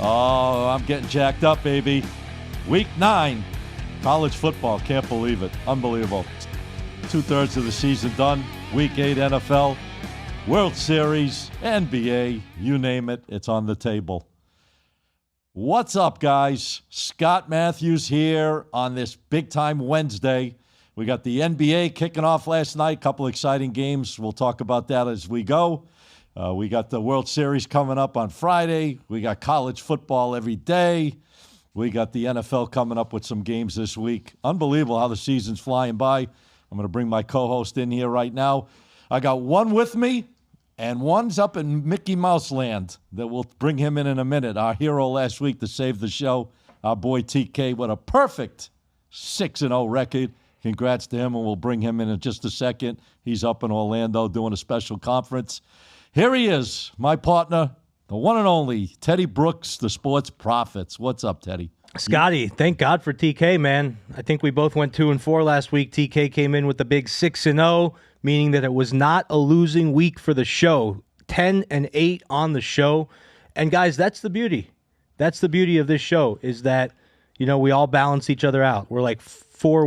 Oh, I'm getting jacked up, baby. Week 9, college football. Can't believe it. Unbelievable. 2/3 of the season done. Week 8 NFL, World Series, NBA, you name it, it's on the table. What's up, guys? Scott Matthews here on this big-time Wednesday. We got the NBA kicking off last night. A couple exciting games. We'll talk about that as we go. We got the World Series coming up on Friday. We got college football every day. We got the NFL coming up with some games this week. Unbelievable how the season's flying by. I'm going to bring my co-host in here right now. I got one with me, and one's up in Mickey Mouse land that we'll bring him in a minute. Our hero last week to save the show, our boy TK, with a perfect 6-0 record. Congrats to him, and we'll bring him in just a second. He's up in Orlando doing a special conference. Here he is, my partner, the one and only Teddy Brooks, the Sports Prophets. What's up, Teddy? Scotty, thank God for TK, man. I think we both went 2-4 last week. TK came in with the big 6-0, meaning that it was not a losing week for the show. 10-8 on the show. And guys, that's the beauty. That's the beauty of this show, is that, you know, we all balance each other out. We're like four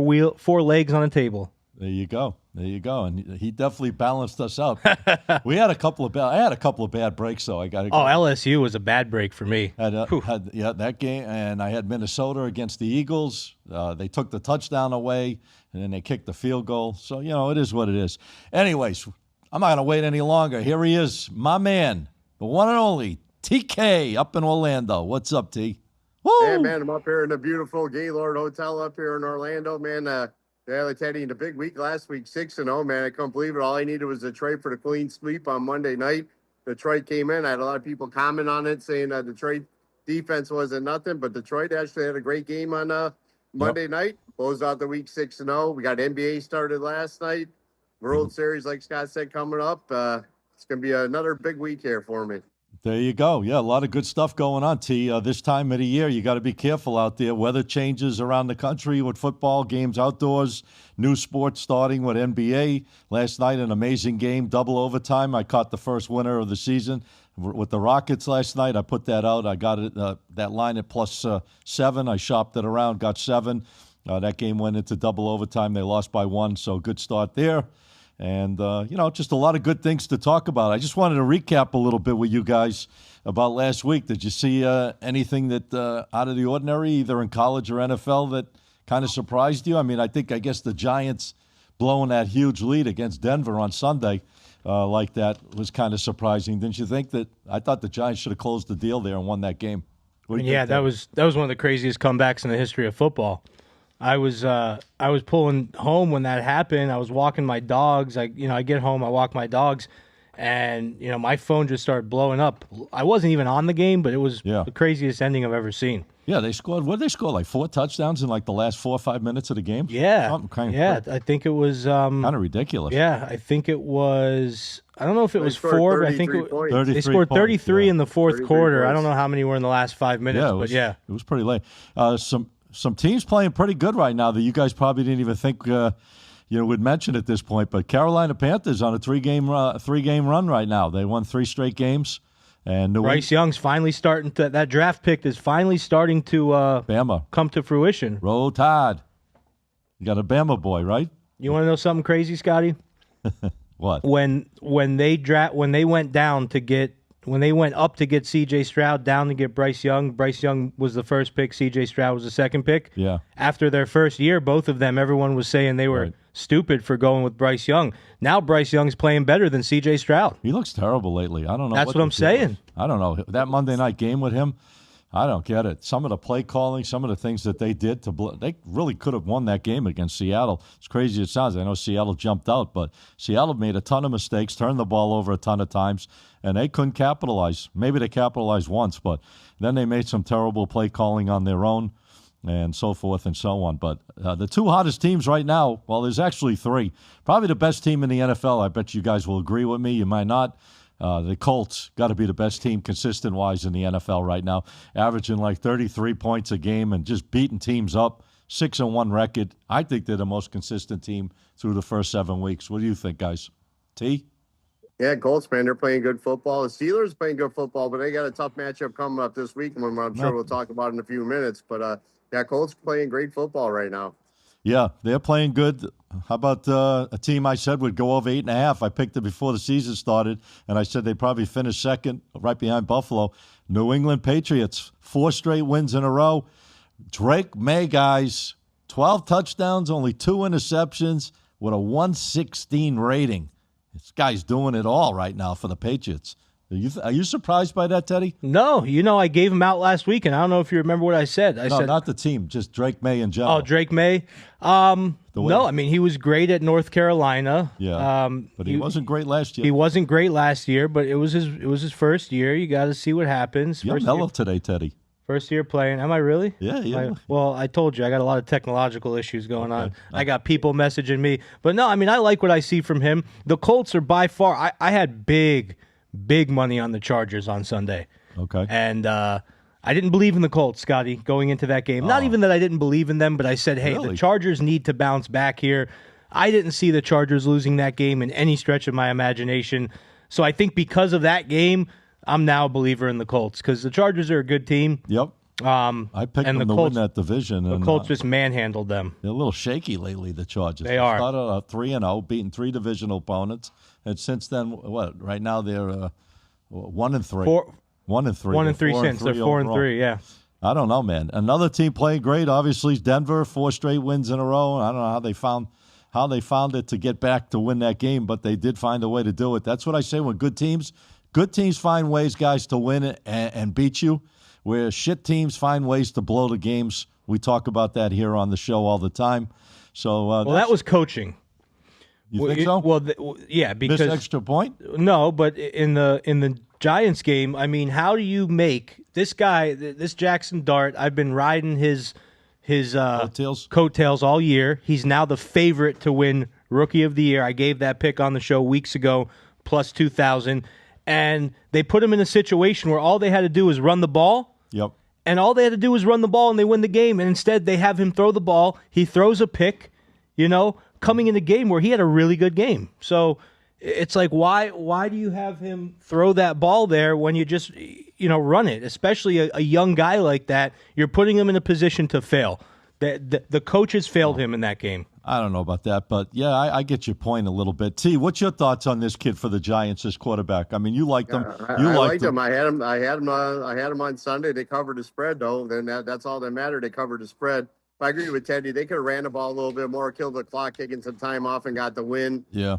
legs on a table. There you go. There you go. And he definitely balanced us out. I had a couple of bad breaks, though. LSU was a bad break for me. That game, and I had Minnesota against the Eagles. They took the touchdown away, and then they kicked the field goal. So, you know, it is what it is. Anyways, I'm not going to wait any longer. Here he is, my man, the one and only TK up in Orlando. What's up, T? Woo! Hey, man, I'm up here in the beautiful Gaylord Hotel up here in Orlando, man. Yeah, Teddy, in the big week last week, 6-0, man. I couldn't believe it. All I needed was Detroit for the clean sweep on Monday night. Detroit came in. I had a lot of people comment on it, saying Detroit defense wasn't nothing, but Detroit actually had a great game on Monday night. Closed out the week 6-0. We got NBA started last night. World Series, like Scott said, coming up. It's going to be another big week here for me. There you go. Yeah, a lot of good stuff going on, T. This time of the year, you got to be careful out there. Weather changes around the country with football, games outdoors, new sports starting with NBA. Last night, an amazing game, double overtime. I caught the first winner of the season with the Rockets last night. I put that out. I got it that line at +7. I shopped it around, got 7. That game went into double overtime. They lost by 1, so good start there. And, just a lot of good things to talk about. I just wanted to recap a little bit with you guys about last week. Did you see anything that out of the ordinary, either in college or NFL, that kind of surprised you? I mean, I guess the Giants blowing that huge lead against Denver on Sunday like that was kind of surprising. Didn't you think that? I thought the Giants should have closed the deal there and won that game. Yeah, that was one of the craziest comebacks in the history of football. I was pulling home when that happened. I was walking my dogs. I get home, I walk my dogs, and my phone just started blowing up. I wasn't even on the game, but it was the craziest ending I've ever seen. Yeah, they scored. What did they score? Like 4 touchdowns in like the last 4 or 5 minutes of the game. Yeah, I think it was kind of ridiculous. Yeah, I think it was. I don't know if it was 4, but I think they scored 33 in the fourth quarter. Points. I don't know how many were in the last 5 minutes, it was pretty late. Some teams playing pretty good right now that you guys probably didn't even think would mention at this point. But Carolina Panthers on a 3-game run right now. They won 3 straight games. And Bryce Young's finally starting to. That draft pick is finally starting to Bama come to fruition. Roll Tide. You got a Bama boy, right? You want to know something crazy, Scotty? What? When they went up to get C.J. Stroud, down to get Bryce Young was the first pick, C.J. Stroud was the second pick. Yeah. After their first year, both of them, everyone was saying they were stupid for going with Bryce Young. Now Bryce Young's playing better than C.J. Stroud. He looks terrible lately. I don't know. That's what I'm saying. I don't know. That Monday night game with him, I don't get it. Some of the play calling, some of the things that they did they really could have won that game against Seattle. As crazy as it sounds, I know Seattle jumped out, but Seattle made a ton of mistakes, turned the ball over a ton of times, and they couldn't capitalize. Maybe they capitalized once, but then they made some terrible play calling on their own and so forth and so on. But the 2 hottest teams right now, well, there's actually 3. Probably the best team in the NFL. I bet you guys will agree with me. You might not. The Colts got to be the best team consistent-wise in the NFL right now, averaging like 33 points a game and just beating teams up. 6-1 record. I think they're the most consistent team through the first 7 weeks. What do you think, guys? T? Yeah, Colts, man, they're playing good football. The Steelers playing good football, but they got a tough matchup coming up this week, one I'm sure we'll talk about in a few minutes. But yeah, Colts playing great football right now. Yeah, they're playing good. How about a team I said would go over 8.5? I picked it before the season started, and I said they'd probably finish second, right behind Buffalo. New England Patriots, 4 straight wins in a row. Drake May, guys, 12 touchdowns, only 2 interceptions with a 116 rating. This guy's doing it all right now for the Patriots. Are you surprised by that, Teddy? No, I gave him out last week, and I don't know if you remember what I said. I said, not the team, just Drake May in general. Oh, Drake May? No, I mean, he was great at North Carolina. Yeah, but he wasn't great last year. He wasn't great last year, but it was his first year. You got to see what happens. You're mellow today, Teddy. First year playing. Am I really? Yeah. Well, I told you, I got a lot of technological issues going on. I got people messaging me. But no, I mean, I like what I see from him. The Colts are by far, I had big money on the Chargers on Sunday. Okay. And I didn't believe in the Colts, Scotty, going into that game. Not even that I didn't believe in them, but I said, hey, the Chargers need to bounce back here. I didn't see the Chargers losing that game in any stretch of my imagination. So I think because of that game, I'm now a believer in the Colts because the Chargers are a good team. Yep. I picked them to win that division. The Colts just manhandled them. They're a little shaky lately, the Chargers. They are. Started out 3-0, beating 3 divisional opponents. And since then, what? Right now they're 1-3. 1-3. 1-3 since. They're 4-3, yeah. I don't know, man. Another team playing great, obviously, is Denver. 4 straight wins in a row. I don't know how they found it to get back to win that game, but they did find a way to do it. That's what I say when good teams find ways, guys, to win it and beat you, where shit teams find ways to blow the games. We talk about that here on the show all the time. So that was coaching. You think so? Well, yeah, because this extra point. No, but in the Giants game, I mean, how do you make this guy, this Jackson Dart? I've been riding his coattails all year. He's now the favorite to win Rookie of the Year. I gave that pick on the show weeks ago, plus 2,000. And they put him in a situation where all they had to do was run the ball. Yep. And all they had to do was run the ball, and they win the game. And instead, they have him throw the ball. He throws a pick, coming in a game where he had a really good game. So it's like, why do you have him throw that ball there when you just, run it? Especially a young guy like that, you're putting him in a position to fail. The coaches failed him in that game. I don't know about that, but yeah, I get your point a little bit. T, what's your thoughts on this kid for the Giants, this quarterback? I mean, you liked him. I liked him. I had him on Sunday. They covered the spread, though. Then that's all that mattered. They covered the spread. I agree with Teddy. They could have ran the ball a little bit more, killed the clock, taking some time off, and got the win. Yeah.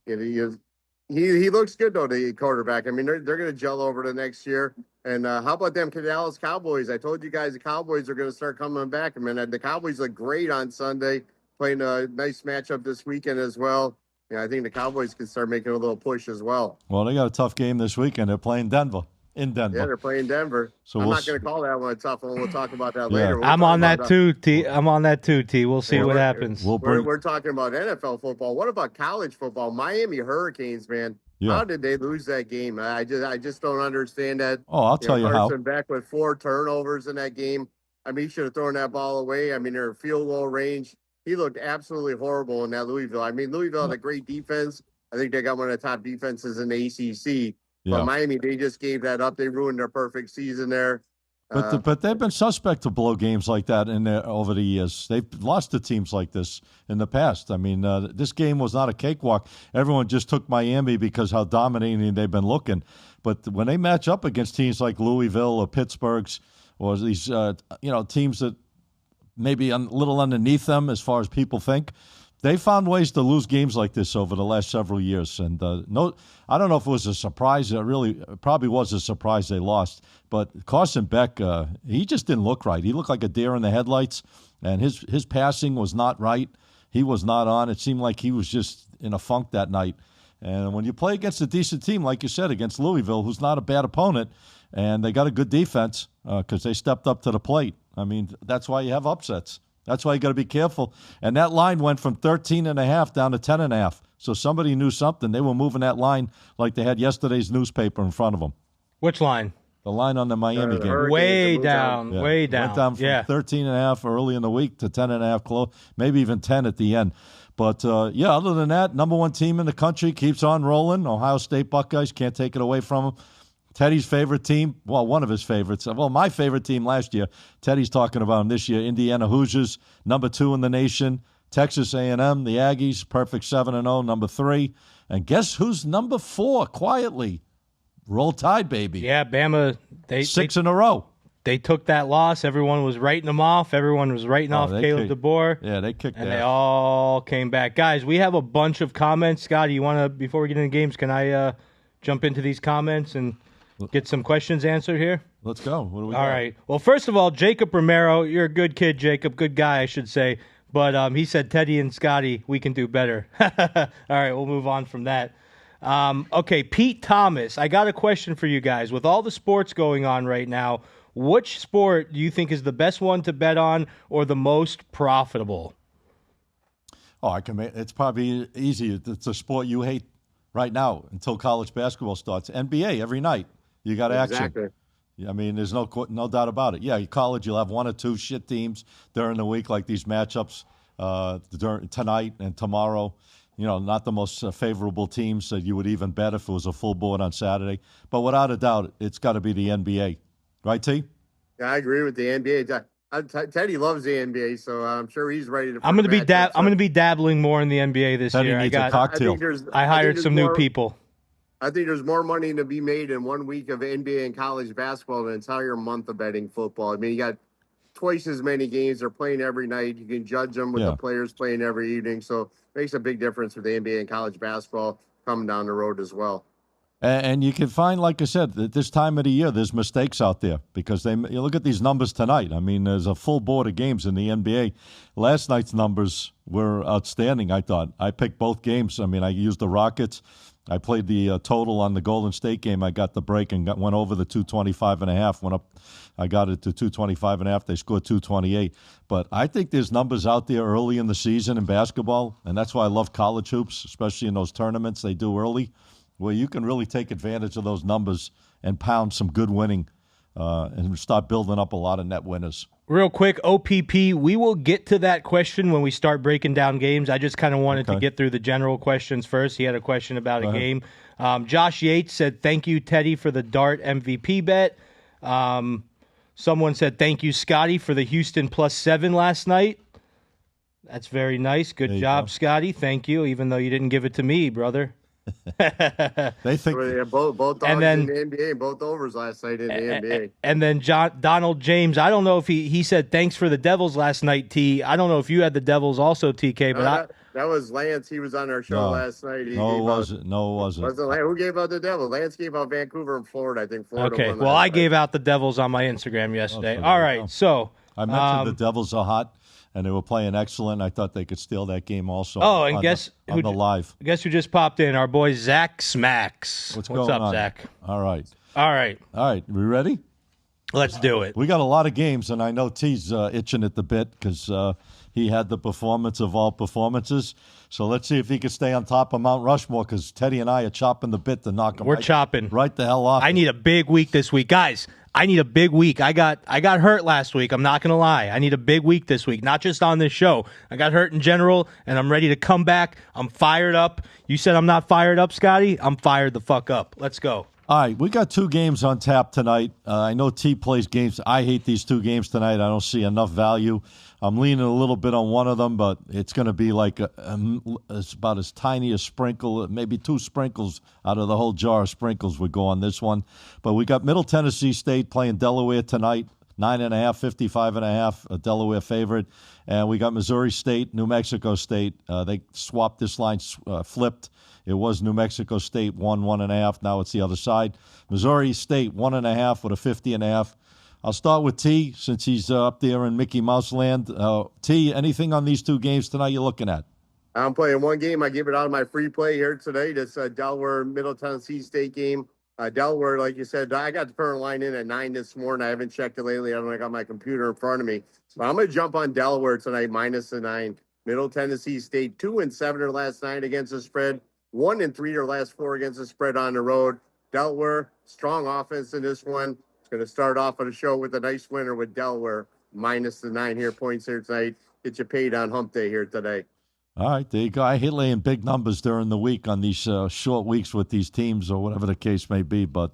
He looks good, though, the quarterback. I mean, they're going to gel over the next year. And how about them Dallas Cowboys? I told you guys the Cowboys are going to start coming back. I mean, the Cowboys look great on Sunday, playing a nice matchup this weekend as well. Yeah, I think the Cowboys can start making a little push as well. Well, they got a tough game this weekend. They're playing Denver. In Denver. Yeah, they're playing Denver. So I'm not going to call that one a tough one. We'll talk about that later. I'm on that too, T. I'm on that too, T. We'll see what happens. We're talking about NFL football. What about college football? Miami Hurricanes, man. Yeah. How did they lose that game? I just don't understand that. Oh, I'll tell you how. Carson Beck with 4 turnovers in that game. I mean, he should have thrown that ball away. I mean, they're field goal range. He looked absolutely horrible in that Louisville. I mean, Louisville had a great defense. I think they got one of the top defenses in the ACC. Yeah. But Miami, they just gave that up. They ruined their perfect season there. But they've been suspect to blow games like that over the years. They've lost to teams like this in the past. I mean, this game was not a cakewalk. Everyone just took Miami because how dominating they've been looking. But when they match up against teams like Louisville or Pittsburgh's or these teams that maybe a little underneath them as far as people think, they found ways to lose games like this over the last several years. And I don't know if it was a surprise. It probably was a surprise they lost. But Carson Beck, he just didn't look right. He looked like a deer in the headlights, and his passing was not right. He was not on. It seemed like he was just in a funk that night. And when you play against a decent team, like you said, against Louisville, who's not a bad opponent, and they got a good defense because they stepped up to the plate, I mean, that's why you have upsets. That's why you got to be careful. And that line went from 13.5 down to 10.5. So somebody knew something. They were moving that line like they had yesterday's newspaper in front of them. Which line? The line on the Miami game. Way down. Yeah. Way down. Went down from 13.5 early in the week to 10.5 close, maybe even 10 at the end. But, yeah, other than that, number one team in the country keeps on rolling. Ohio State Buckeyes, can't take it away from them. Teddy's favorite team, well, one of his favorites. Well, my favorite team last year, Teddy's talking about them this year, Indiana Hoosiers, number 2 in the nation. Texas A&M, the Aggies, perfect 7-0, number 3. And guess who's number 4, quietly? Roll Tide, baby. Yeah, Bama. Six in a row. They took that loss. Everyone was writing them off. Everyone was writing off Caleb DeBoer. Yeah, they kicked and ass. They all came back. Guys, we have a bunch of comments. Scotty, you want to, before we get into games, can I jump into these comments and get some questions answered here? Let's go. What do we All got? right. Well, first of all, Jacob Romero, you're a good kid, Jacob. Good guy, I should say. But he said, Teddy and Scotty, we can do better. All right, we'll move on from that. Okay, Pete Thomas, I got a question for you guys. With all the sports going on right now, which sport do you think is the best one to bet on or the most profitable? Oh, it's probably easy. It's a sport you hate right now until college basketball starts. NBA every night. You got Exactly. action. I mean, there's no doubt about it. Yeah, college, you'll have 1 or 2 shit teams during the week, like these matchups tonight and tomorrow. You know, not the most favorable teams that you would even bet if it was a full board on Saturday. But without a doubt, it's got to be the NBA. Right, T? Yeah, I agree with the NBA. Teddy loves the NBA, so I'm sure he's ready to. I'm going to be dabbling more in the NBA this Teddy year. needs a cocktail. I hired some new people. I think there's more money to be made in 1 week of NBA and college basketball than an entire month of betting football. I mean, you got twice as many games. They're playing every night. You can judge them with the players playing every evening. So it makes a big difference for the NBA and college basketball coming down the road as well. And you can find, like I said, at this time of the year, there's mistakes out there because you look at these numbers tonight. I mean, there's a full board of games in the NBA. Last night's numbers were outstanding, I thought. I picked both games. I mean, I used the Rockets. I played the total on the Golden State game. I got the break and went over the 225.5. Went up. I got it to 225.5. They scored 228. But I think there's numbers out there early in the season in basketball, and that's why I love college hoops, especially in those tournaments they do early, where you can really take advantage of those numbers and pound some good winning and start building up a lot of net winners. Real quick, OPP, we will get to that question when we start breaking down games. I just kind of wanted to get through the general questions first. He had a question about a game. Josh Yates said, thank you, Teddy, for the Dart MVP bet. Someone said, thank you, Scotty, for the Houston +7 last night. That's very nice. Good job, Scotty. Thank you, even though you didn't give it to me, brother. They think both dogs in the NBA, both overs last night in the NBA. And then Donald James, I don't know if he said thanks for the Devils last night, T. I don't know if you had the Devils also, TK, but that was Lance. He was on our show last night. No, it wasn't. Who gave out the Devils? Lance gave out Vancouver and Florida. I think Florida. Okay, well, I gave out the Devils on my Instagram yesterday. All right, so I mentioned the Devils are hot. And they were playing excellent. I thought they could steal that game also. Oh, and guess who just popped in? Our boy Zach Smacks. What's up, on? Zach? All right. We ready? Let's do it. We got a lot of games, and I know T's itching at the bit because he had the performance of all performances. So let's see if he can stay on top of Mount Rushmore because Teddy and I are chopping the bit to knock him. We're chopping right the hell off. I need a big week this week, guys. I need a big week. I got hurt last week. I'm not going to lie. I need a big week this week, not just on this show. I got hurt in general, and I'm ready to come back. I'm fired up. You said I'm not fired up, Scotty? I'm fired the fuck up. Let's go. All right, we got 2 games on tap tonight. I know T plays games. I hate these 2 games tonight. I don't see enough value. I'm leaning a little bit on one of them, but it's going to be like it's about as tiny a sprinkle, maybe 2 sprinkles out of the whole jar of sprinkles would go on this one. But we got Middle Tennessee State playing Delaware tonight, 9.5, 55.5, a Delaware favorite. And we got Missouri State, New Mexico State. They swapped this line, flipped. It was New Mexico State 1.5. Now it's the other side. Missouri State 1.5 with a 50.5. I'll start with T since he's up there in Mickey Mouse land. T, anything on these 2 games tonight you're looking at? I'm playing one game. I give it out of my free play here today. This Delaware Middle Tennessee State game. Delaware, like you said, I got the current line in at 9 this morning. I haven't checked it lately. I don't got my computer in front of me. So I'm going to jump on Delaware tonight, -9. Middle Tennessee State, 2-7 their last 9 against the spread. 1-3 their last 4 against the spread on the road. Delaware, strong offense in this one. It's going to start off on the show with a nice winner with Delaware, -9 here, points here tonight. Get you paid on hump day here today. All right, there you go. I hate laying big numbers during the week on these short weeks with these teams or whatever the case may be. But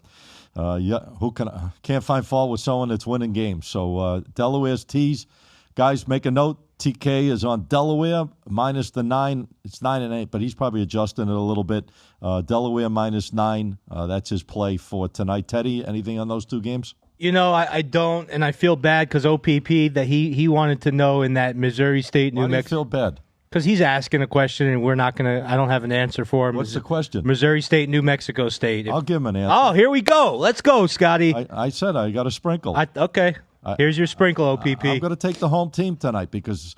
can't find fault with someone that's winning games. So Delaware's tees, guys, make a note. TK is on Delaware minus the 9. It's 9-8, but he's probably adjusting it a little bit. Delaware minus 9. That's his play for tonight. Teddy, anything on those two games? I don't, and I feel bad because OPP that he wanted to know in that Missouri State, New Mexico. Why do you feel bad? Because he's asking a question, and we're not going to – I don't have an answer for him. What's the question? Missouri State, New Mexico State. I'll give him an answer. Oh, here we go. Let's go, Scotty. I said I got a sprinkle. Okay. Here's your sprinkle, OPP. I'm going to take the home team tonight because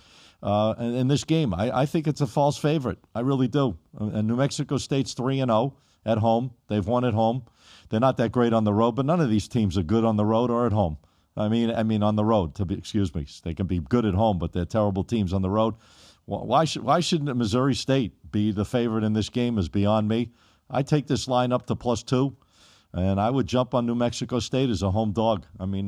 in this game, I think it's a false favorite. I really do. And New Mexico State's 3-0 at home. They've won at home. They're not that great on the road, but none of these teams are good on the road or at home. I mean on the road. They can be good at home, but they're terrible teams on the road. Why shouldn't Missouri State be the favorite in this game is beyond me. I take this line up to +2, and I would jump on New Mexico State as a home dog. I mean,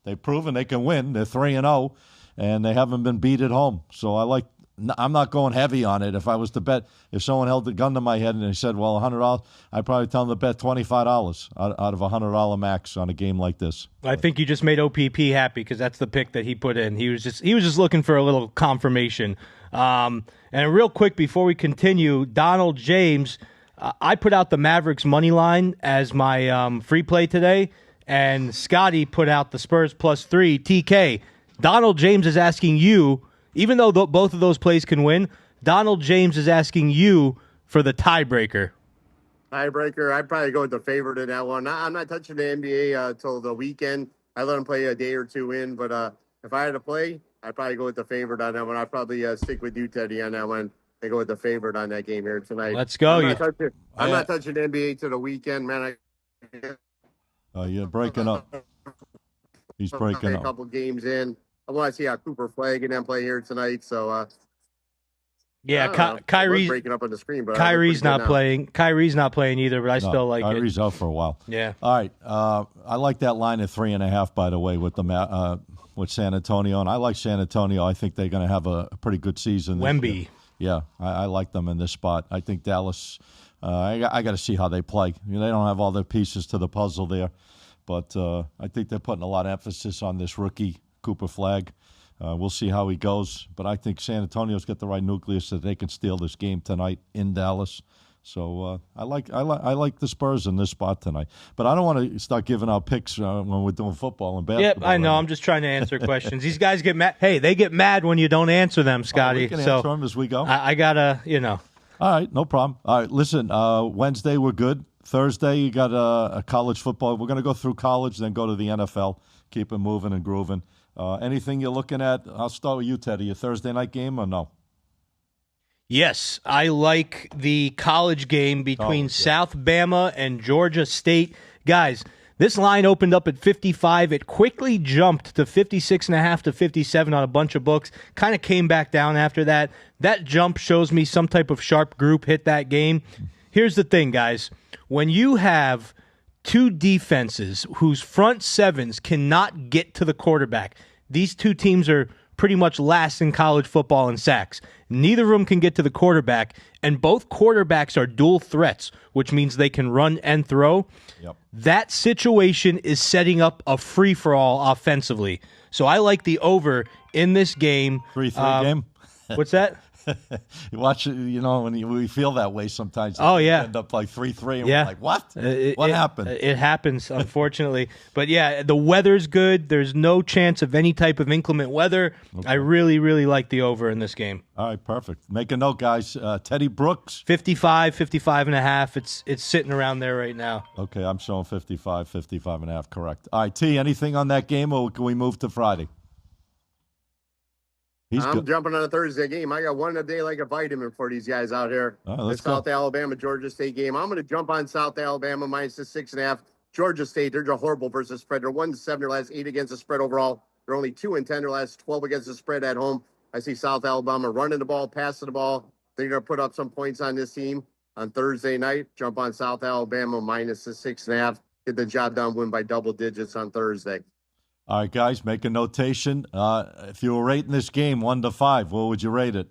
they've proven they can win. They're 3-0, and they haven't been beat at home. So I'm not going heavy on it. If I was to bet, if someone held a gun to my head and they said, well, $100, I'd probably tell them to bet $25 out of a $100 max on a game like this. I think you just made OPP happy because that's the pick that he put in. He was just looking for a little confirmation. And real quick before we continue, Donald James, I put out the Mavericks money line as my free play today, and Scotty put out the Spurs +3. TK, Donald James is asking you. Even though both of those plays can win, Donald James is asking you for the tiebreaker. Tiebreaker, I'd probably go with the favorite in that one. I'm not touching the NBA until the weekend. I let them play a day or two in, but if I had to play, I'd probably go with the favorite on that one. I'd probably stick with you, Teddy, on that one and go with the favorite on that game here tonight. Let's go. I'm not touching the NBA to the weekend, man. You're breaking up. He's breaking up. A couple games in. I want to see how Cooper Flag and them play here tonight. So, Kyrie's breaking up on the screen, but Kyrie's not playing. Kyrie's not playing either, but I still like Kyrie's it. out for a while. Yeah. All right. I like that line at 3.5. By the way, with with San Antonio, and I like San Antonio. I think they're going to have a pretty good season. Wemby. Yeah, I like them in this spot. I think Dallas. I got to see how they play. They don't have all their pieces to the puzzle there, but I think they're putting a lot of emphasis on this rookie Cooper Flag. We'll see how he goes, but I think San Antonio's got the right nucleus that they can steal this game tonight in Dallas. So I like the Spurs in this spot tonight, but I don't want to start giving out picks when we're doing football and basketball. Yep, I know. Right, I'm just trying to answer questions. These guys get mad. Hey, they get mad when you don't answer them, Scotty. We can answer them as we go. I gotta, All right, no problem. All right, listen. Wednesday we're good. Thursday you got a college football. We're going to go through college, then go to the NFL. Keep it moving and grooving. Anything you're looking at? I'll start with you, Teddy. A Thursday night game or no? Yes, I like the college game between South Bama and Georgia State. Guys, this line opened up at 55. It quickly jumped to 56.5 to 57 on a bunch of books. Kind of came back down after that. That jump shows me some type of sharp group hit that game. Here's the thing, guys. When you have two defenses whose front sevens cannot get to the quarterback, these two teams are pretty much last in college football in sacks. Neither of them can get to the quarterback, and both quarterbacks are dual threats, which means they can run and throw. Yep. That situation is setting up a free-for-all offensively. So I like the over in this game. 3-3 game? What's that? You watch it, when we feel that way sometimes. Oh, yeah. End up like 3-3, and yeah. we're like, what? What happened? It happens, unfortunately. But, yeah, the weather's good. There's no chance of any type of inclement weather. Okay. I really, really like the over in this game. All right, perfect. Make a note, guys. Teddy Brooks. 55.5. It's sitting around there right now. Okay, I'm showing 55.5, correct. All right, T, anything on that game, or can we move to Friday? I'm jumping on a Thursday game. I got one a day like a vitamin for these guys out here. The South Alabama, Georgia State game. I'm going to jump on South Alabama minus the 6.5. Georgia State, they're just horrible versus spread. They're 1-7 their last 8 against the spread overall. They're only 2-10 their last 12 against the spread at home. I see South Alabama running the ball, passing the ball. They're going to put up some points on this team on Thursday night. Jump on South Alabama minus the 6.5. Get the job done, win by double digits on Thursday. All right, guys, make a notation. If you were rating this game 1 to 5, what would you rate it?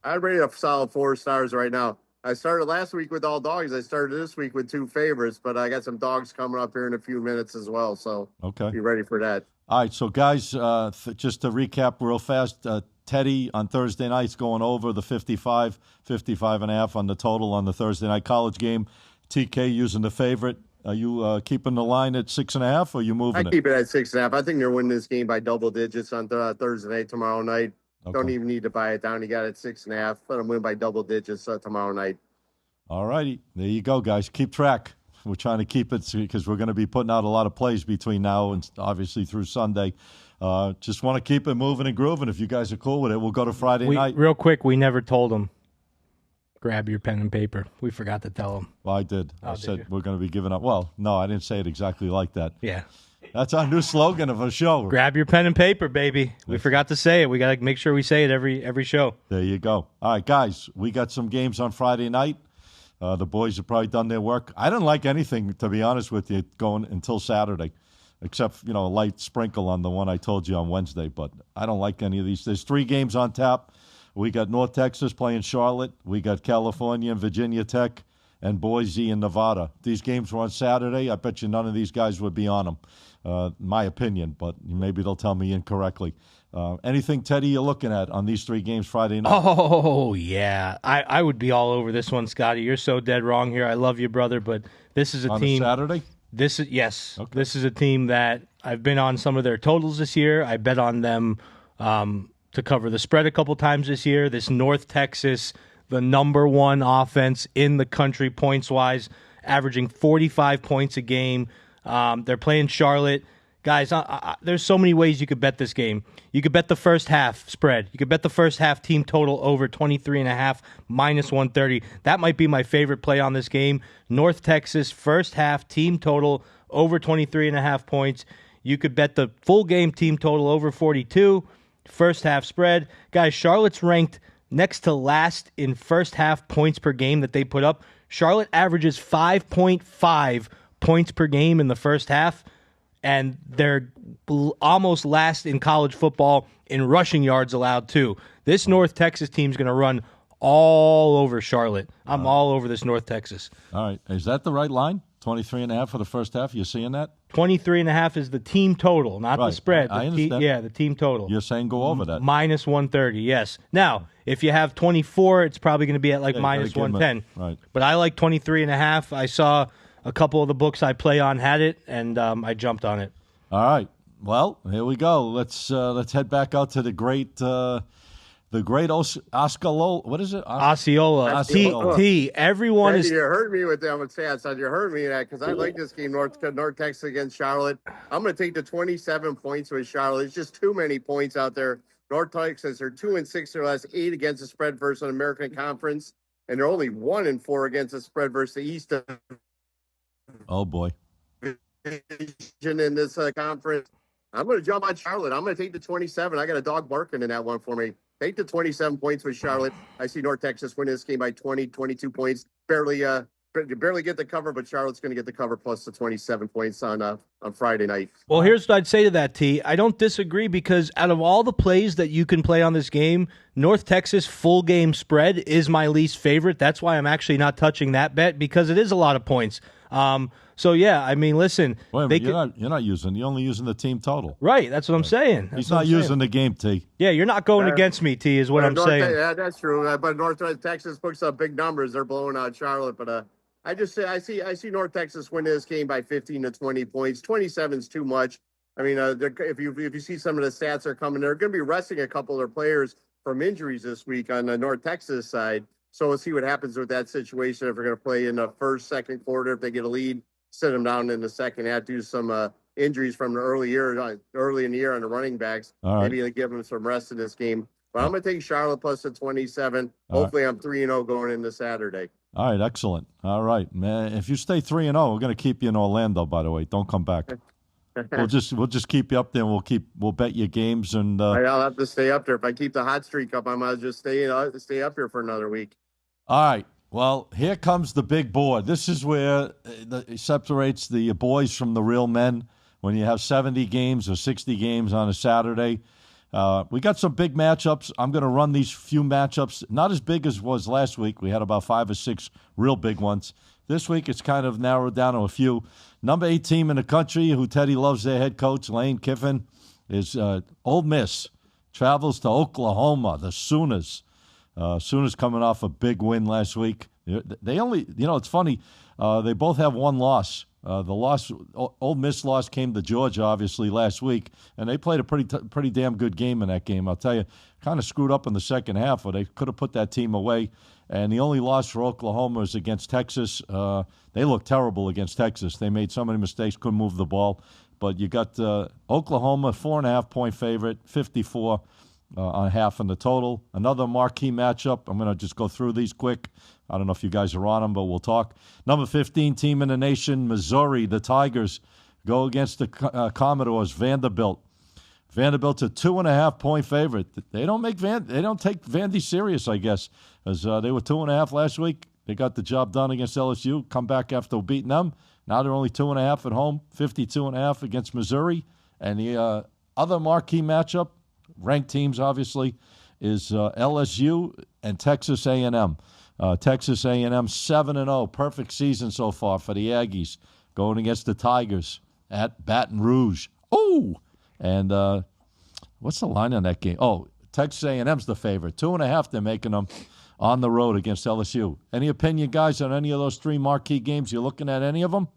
I'd rate it a solid 4 stars right now. I started last week with all dogs. I started this week with 2 favorites, but I got some dogs coming up here in a few minutes as well. So Okay. be ready for that. All right, so guys, just to recap real fast, Teddy on Thursday night's going over the 55 and a half on the total on the Thursday night college game. TK using the favorite. Are you keeping the line at 6.5, or are you moving I keep it at 6.5. I think they're winning this game by double digits on Thursday night, tomorrow night. Okay. Don't even need to buy it down. You got it at 6.5. Let them win by double digits tomorrow night. All righty. There you go, guys. Keep track. We're trying to keep it because we're going to be putting out a lot of plays between now and obviously through Sunday. Just want to keep it moving and grooving. If you guys are cool with it, we'll go to Friday night. Real quick, we never told them. Grab your pen and paper. We forgot to tell them. Well, I did. I did said you? we're going to be giving up. Well, no, I didn't say it exactly like that. Yeah. That's our new slogan of a show. Grab your pen and paper, baby. We forgot to say it. We got to make sure we say it every show. There you go. All right, guys, we got some games on Friday night. The boys have probably done their work. I didn't like anything, to be honest with you, going until Saturday, except, a light sprinkle on the one I told you on Wednesday. But I don't like any of these. There's 3 games on tap. We got North Texas playing Charlotte. We got California and Virginia Tech and Boise and Nevada. These games were on Saturday. I bet you none of these guys would be on them, my opinion, but maybe they'll tell me incorrectly. Anything, Teddy, you're looking at on these 3 games Friday night? Oh, yeah. I would be all over this one, Scotty. You're so dead wrong here. I love you, brother, but this is a on team. On Saturday? Yes. Okay. This is a team that I've been on some of their totals this year. I bet on them to cover the spread a couple times this year. This North Texas, the number 1 offense in the country points-wise, averaging 45 points a game. They're playing Charlotte. Guys, there's so many ways you could bet this game. You could bet the first half spread. You could bet the first half team total over 23.5 minus 130. That might be my favorite play on this game. North Texas first half team total over 23.5 points. You could bet the full game team total over 42. First half spread. Guys, Charlotte's ranked next to last in first half points per game that they put up. Charlotte averages 5.5 points per game in the first half, and they're almost last in college football in rushing yards allowed too. This North Texas team's going to run all over Charlotte. I'm all over this North Texas. All right. Is that the right line? 23.5 for the first half? You seeing that? 23.5 is the team total, not the Right. spread. I understand. The team total. You're saying go over that. Minus 130, yes. Now, if you have 24, it's probably going to be at like Yeah, minus gotta give 'em 110. right. But I like 23.5. I saw a couple of the books I play on had it, and I jumped on it. All right. Well, here we go. Let's head back out to the great Osceola. What is it? Osceola. Osceola. T. Everyone Teddy, is. you hurt me with them stats. You hurt me that because I like this game, North Texas against Charlotte. I'm going to take the 27 points with Charlotte. It's just too many points out there. North Texas are 2-6 their last 8 against the spread versus an American Conference, and they're only 1-4 against the spread versus the East Oh, boy. Division in this conference. I'm going to jump on Charlotte. I'm going to take the 27. I got a dog barking in that one for me. Take the 27 points with Charlotte. I see North Texas win this game by 20, 22 points. Barely get the cover, but Charlotte's going to get the cover plus the 27 points on Friday night. Well, here's what I'd say to that, T. I don't disagree because out of all the plays that you can play on this game, North Texas full game spread is my least favorite. That's why I'm actually not touching that bet because it is a lot of points. So yeah, I mean, listen, Wait a minute, you're only using the team total. Right, that's what I'm saying. He's not using the game, T. Yeah, you're not going against me, T, is what I'm saying. Yeah, that's true. But North Texas puts up big numbers. They're blowing out Charlotte. But I just say I see North Texas win this game by 15 to 20 points. 27 is too much. I mean, if you see some of the stats are coming, they're going to be resting a couple of their players from injuries this week on the North Texas side. So we'll see what happens with that situation if we're going to play in the first, second quarter. If they get a lead, sit them down in the second half, do some injuries from the early in the year on the running backs. All right. Maybe they give them some rest in this game. But I'm going to take Charlotte plus the 27. All Hopefully I'm 3-0 going into Saturday. All right, excellent. All right, man. If you stay 3-0, we're going to keep you in Orlando. By the way, don't come back. We'll just keep you up there. And we'll bet you games and. I'll have to stay up there. If I keep the hot streak up, I might just stay up here for another week. All right. Well, here comes the big board. This is where it separates the boys from the real men. When you have 70 games or 60 games on a Saturday, We got some big matchups. I'm going to run these few matchups. Not as big as was last week. We had about 5 or 6 real big ones. This week it's kind of narrowed down to a few. Number 8 team in the country, who Teddy loves, their head coach, Lane Kiffin, is Ole Miss. Travels to Oklahoma, the Sooners. Sooners coming off a big win last week. They only, it's funny, they both have one loss. Ole Miss loss came to Georgia, obviously, last week, and they played a pretty damn good game in that game. I'll tell you, kind of screwed up in the second half, but they could have put that team away. And the only loss for Oklahoma is against Texas. They looked terrible against Texas. They made so many mistakes, couldn't move the ball. But you got Oklahoma, 4.5-point favorite, 54 on half in the total. Another marquee matchup. I'm going to just go through these quick. I don't know if you guys are on them, but we'll talk. Number 15 team in the nation, Missouri, the Tigers, go against the Commodores, Vanderbilt. Vanderbilt's a 2.5-point favorite. They don't take Vandy serious, I guess, as they were 2.5 last week. They got the job done against LSU. Come back after beating them. Now they're only 2.5 at home. 52.5 against Missouri. And the other marquee matchup, ranked teams obviously, is LSU and Texas A&M. Texas A&M 7-0, perfect season so far for the Aggies, going against the Tigers at Baton Rouge. Oh. And what's the line on that game? Oh, Texas A&M's the favorite. 2.5 they're making them on the road against LSU. Any opinion, guys, on any of those 3 marquee games? You looking at any of them?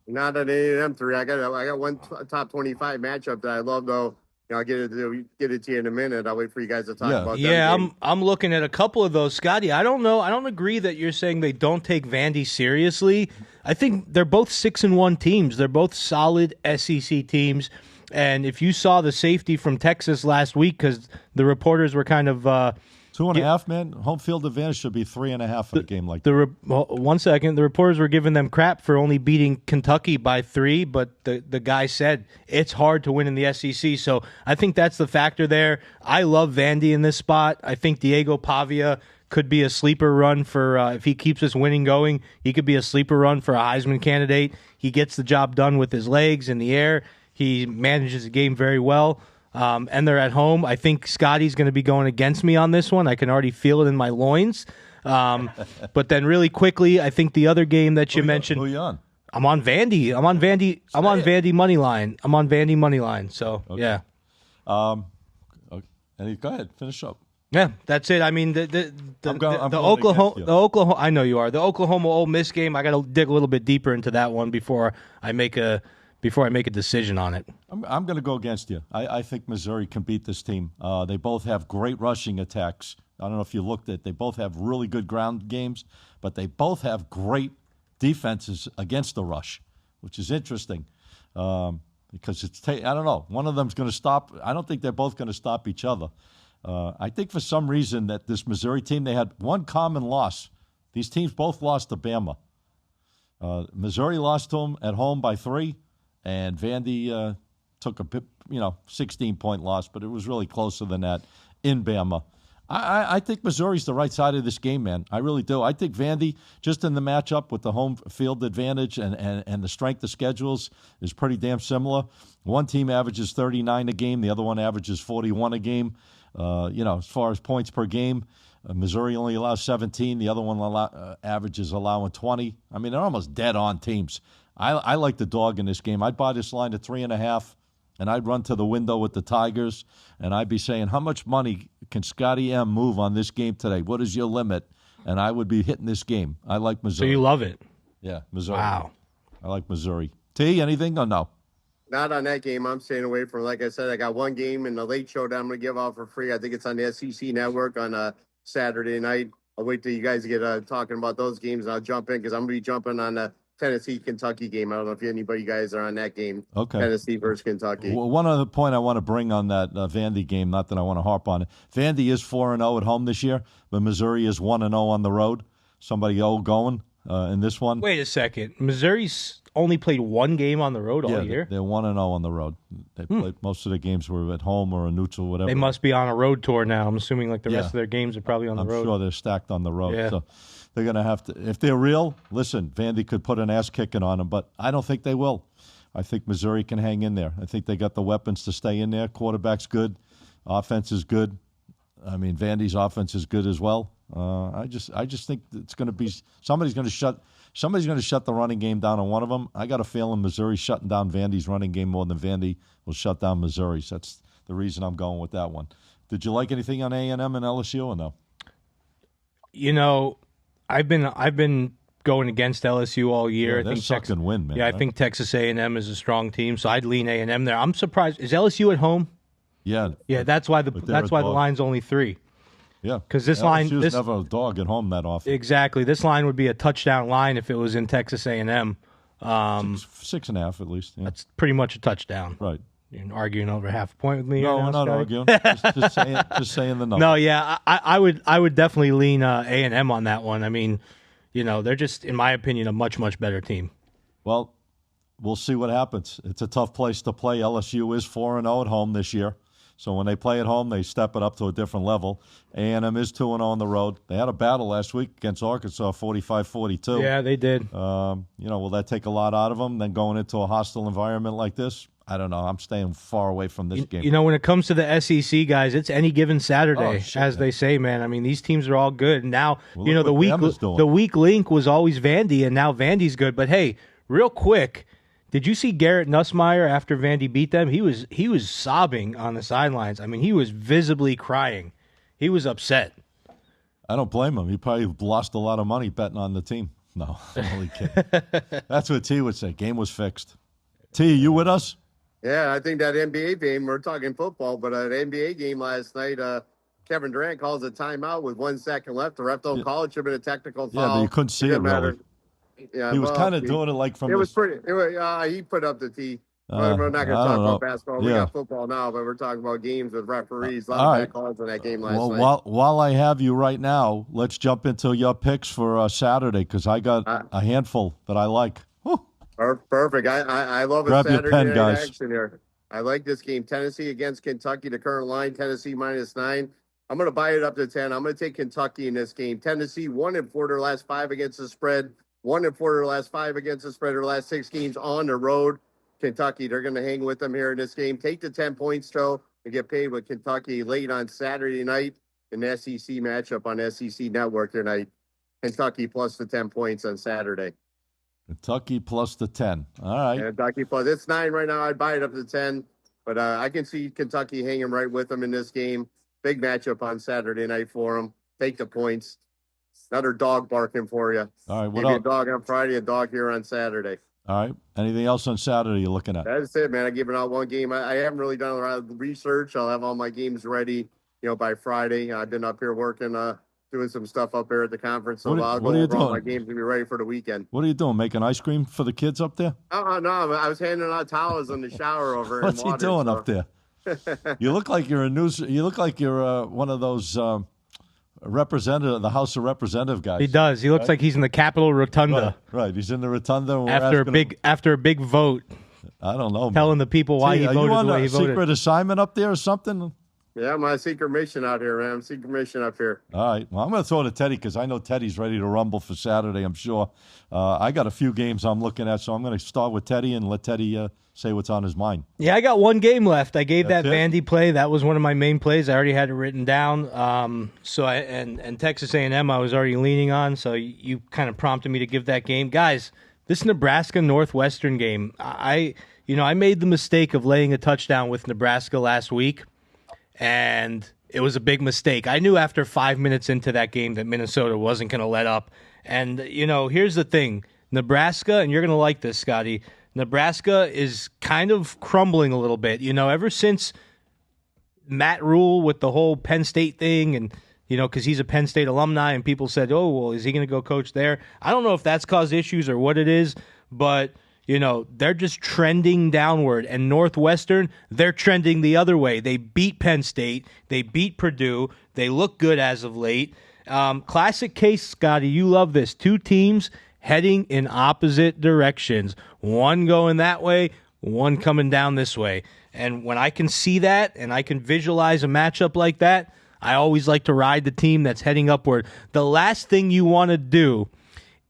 Not on any of them 3. I got one top 25 matchup that I love, though. I'll get it to you in a minute. I'll wait for you guys to talk about that. Yeah, I'm looking at a couple of those. Scotty, I don't know. I don't agree that you're saying they don't take Vandy seriously. I think they're both 6-1 teams. They're both solid SEC teams. And if you saw the safety from Texas last week, because the reporters were kind of 2.5, man. Home field advantage should be 3.5 in a game like that. 1 second. The reporters were giving them crap for only beating Kentucky by 3, but the guy said it's hard to win in the SEC. So I think that's the factor there. I love Vandy in this spot. I think Diego Pavia could be a sleeper run for if he keeps this winning going. He could be a sleeper run for a Heisman candidate. He gets the job done with his legs in the air. He manages the game very well, and they're at home. I think Scotty's going to be going against me on this one. I can already feel it in my loins. But then really quickly, I think the other game that you mentioned. Who are you on? I'm on Vandy. I'm on Vandy money line. I'm on Vandy money line. So, okay. Yeah. Okay. Go ahead. Finish up. Yeah, that's it. I mean, the Oklahoma. I know you are. The Oklahoma Ole Miss game. I got to dig a little bit deeper into that one before I make a decision on it. I'm going to go against you. I think Missouri can beat this team. They both have great rushing attacks. I don't know if you looked at. They both have really good ground games, but they both have great defenses against the rush, which is interesting because I don't know. One of them's going to stop. I don't think they're both going to stop each other. I think for some reason that this Missouri team, they had one common loss. These teams both lost to Bama. Missouri lost to them at home by 3, and Vandy took a 16-point loss, but it was really closer than that in Bama. I think Missouri's the right side of this game, man. I really do. I think Vandy, just in the matchup with the home field advantage and the strength of schedules, is pretty damn similar. One team averages 39 a game. The other one averages 41 a game. As far as points per game, Missouri only allows 17. The other one averages allowing 20. I mean, they're almost dead-on teams. I like the dog in this game. I'd buy this line to 3.5, and I'd run to the window with the Tigers, and I'd be saying, how much money can Scotty M move on this game today? What is your limit? And I would be hitting this game. I like Missouri. So you love it? Yeah, Missouri. Wow. I like Missouri. T, anything or no? Not on that game. I'm staying away from. Like I said, I got one game in the late show that I'm going to give out for free. I think it's on the SEC Network on Saturday night. I'll wait till you guys get talking about those games, and I'll jump in because I'm going to be jumping on the Tennessee-Kentucky game. I don't know if anybody you guys are on that game. Okay. Tennessee versus Kentucky. Well, one other point I want to bring on that Vandy game, not that I want to harp on it. Vandy is 4-0 at home this year, but Missouri is 1-0 on the road. Somebody going in this one. Wait a second. Missouri's only played one game on the road all year? They're 1-0 on the road. They played most of the games were at home or a neutral, whatever. They must be on a road tour now. I'm assuming like the rest of their games are probably on the road. I'm sure they're stacked on the road. Yeah. So they're going to have to, if they're real, listen, Vandy could put an ass kicking on them, but I don't think they will. I think Missouri can hang in there. I think they got the weapons to stay in there. Quarterback's good. Offense is good. I mean, Vandy's offense is good as well. I just think it's going to be somebody's going to shut the running game down on one of them. I got a feeling Missouri's shutting down Vandy's running game more than Vandy will shut down Missouri's. That's the reason I'm going with that one. Did you like anything on A&M and LSU or no? You know, I've been going against LSU all year. Yeah, I think suck and win, man. Yeah, right? I think Texas A&M is a strong team, so I'd lean A&M there. I'm surprised. Is LSU at home? Yeah. Yeah, that's why the line's only 3. Yeah, because this LSU's never a dog at home that often. Exactly, this line would be a touchdown line if it was in Texas A&M. 6.5 at least. Yeah. That's pretty much a touchdown. Right. You're arguing over half a point with me. No, we're not arguing. just saying the number. No, yeah, I would definitely lean A&M on that one. I mean, you know, they're just, in my opinion, a much better team. Well, we'll see what happens. It's a tough place to play. LSU is 4-0 at home this year. So when they play at home, they step it up to a different level. A&M is 2-0 on the road. They had a battle last week against Arkansas, 45-42. Yeah, they did. Will that take a lot out of them? Then going into a hostile environment like this, I don't know. I'm staying far away from this game. You know, when it comes to the SEC, guys, it's any given Saturday, they say, man. I mean, these teams are all good. And now, the weak link was always Vandy, and now Vandy's good. But, hey, real quick, did you see Garrett Nussmeier after Vandy beat them? He was sobbing on the sidelines. I mean, he was visibly crying. He was upset. I don't blame him. He probably lost a lot of money betting on the team. No, I'm only kidding. That's what T would say. Game was fixed. T, you with us? Yeah, I think that NBA game, we're talking football, but an NBA game last night, Kevin Durant calls a timeout with 1 second left. The ref don't call it. Should have been a technical foul. Yeah, but you couldn't see it really. Yeah, he was kind of doing it like from. It was pretty. He put up the tee. We're not going to talk about basketball. We got football now, but we're talking about games with referees. A lot of bad calls in that game last night. While I have you right now, let's jump into your picks for Saturday because I got a handful that I like. Whew. Perfect. I love it. Grab Saturday your pen, night guys. action here. I like this game. Tennessee against Kentucky. The current line, Tennessee -9. I'm going to buy it up to 10. I'm going to take Kentucky in this game. Tennessee 1-4 their last 5 against the spread. 1-4 their last 5 against the spread. Their last 6 games on the road. Kentucky, they're going to hang with them here in this game. Take the 10 points, though, and get paid with Kentucky late on Saturday night in the SEC matchup on SEC Network tonight. Kentucky plus the 10 points on Saturday. Kentucky plus the 10. All right. Kentucky plus. It's 9 right now. I'd buy it up to 10. But I can see Kentucky hanging right with them in this game. Big matchup on Saturday night for them. Take the points. Another dog barking for you. All right. What Maybe else? a dog on Friday, a dog here on Saturday. All right. Anything else on Saturday you're looking at? That's it, man. I give it out one game. I haven't really done a lot of research. I'll have all my games ready, by Friday. I've been up here working, doing some stuff up here at the conference. So I'll go over all my games to be ready for the weekend. What are you doing? Making ice cream for the kids up there? Oh, no. I was handing out towels in the shower over What's in water, he doing up there? You look like you're You look like you're one of those representative, the House of Representative guys. He does. He looks like he's in the Capitol Rotunda. Right. He's in the Rotunda. After a big vote. I don't know. Telling the people why he voted the way he voted. Are you on a secret assignment up there or something? Yeah, my secret mission out here, man. Secret mission up here. All right. Well, I'm going to throw to Teddy because I know Teddy's ready to rumble for Saturday, I'm sure. I got a few games I'm looking at, so I'm going to start with Teddy and let Teddy say what's on his mind. Yeah, I got one game left. I gave that Vandy play. That was one of my main plays. I already had it written down. And Texas A&M I was already leaning on, so you kind of prompted me to give that game. Guys, this Nebraska Northwestern game, I made the mistake of laying a touchdown with Nebraska last week. And it was a big mistake. I knew after 5 minutes into that game that Minnesota wasn't going to let up. And, here's the thing. Nebraska, and you're going to like this, Scotty, Nebraska is kind of crumbling a little bit. Ever since Matt Rule with the whole Penn State thing and, because he's a Penn State alumni and people said, oh, well, is he going to go coach there? I don't know if that's caused issues or what it is, but they're just trending downward. And Northwestern, they're trending the other way. They beat Penn State. They beat Purdue. They look good as of late. Classic case, Scotty, you love this. 2 teams heading in opposite directions. One going that way, one coming down this way. And when I can see that and I can visualize a matchup like that, I always like to ride the team that's heading upward. The last thing you want to do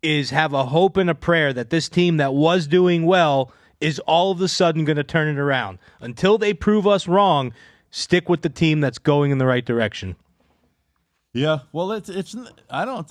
is have a hope and a prayer that this team that was doing well is all of a sudden going to turn it around. Until they prove us wrong, stick with the team that's going in the right direction. Yeah, well, it's. I don't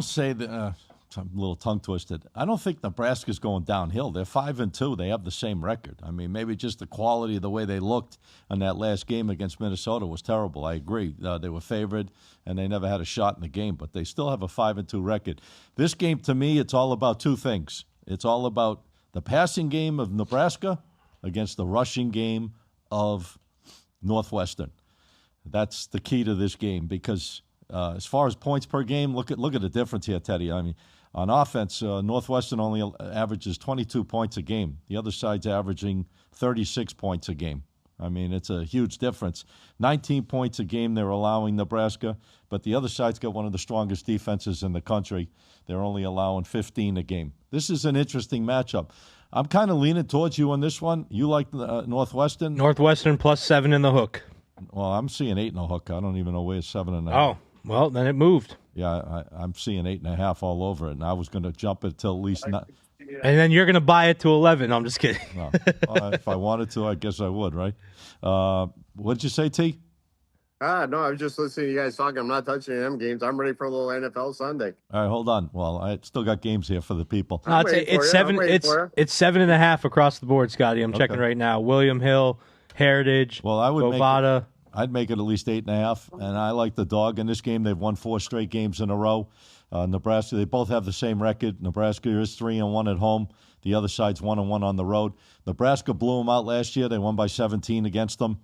say that. I'm a little tongue twisted. I don't think Nebraska's going downhill. They're 5-2. They have the same record. I mean, maybe just the quality of the way they looked in that last game against Minnesota was terrible. I agree. They were favored and they never had a shot in the game, but they still have a 5-2 record. This game, to me, it's all about two things. It's all about the passing game of Nebraska against the rushing game of Northwestern. That's the key to this game because as far as points per game, look at the difference here, Teddy. I mean, on offense, Northwestern only averages 22 points a game. The other side's averaging 36 points a game. I mean, it's a huge difference. 19 points a game they're allowing Nebraska, but the other side's got one of the strongest defenses in the country. They're only allowing 15 a game. This is an interesting matchup. I'm kind of leaning towards you on this one. You like Northwestern? Northwestern plus 7 in the hook. Well, I'm seeing 8 in the hook. I don't even know where it's 7.5. Oh, well, then it moved. Yeah, I'm seeing 8.5 all over it, and I was going to jump it till at least not. And then you're going to buy it to 11. I'm just kidding. No. If I wanted to, I guess I would, right? What'd you say, T? No, I was just listening to you guys talking. I'm not touching any of them games. I'm ready for a little NFL Sunday. All right, hold on. Well, I still got games here for the people. No, it's 7. It's 7.5 across the board, Scotty. I'm checking right now. William Hill, Heritage, well, I would Bovada. I'd make it at least 8.5, and I like the dog in this game. They've won 4 straight games in a row. Nebraska, they both have the same record. Nebraska is 3-1 at home. The other side's 1-1 on the road. Nebraska blew them out last year. They won by 17 against them.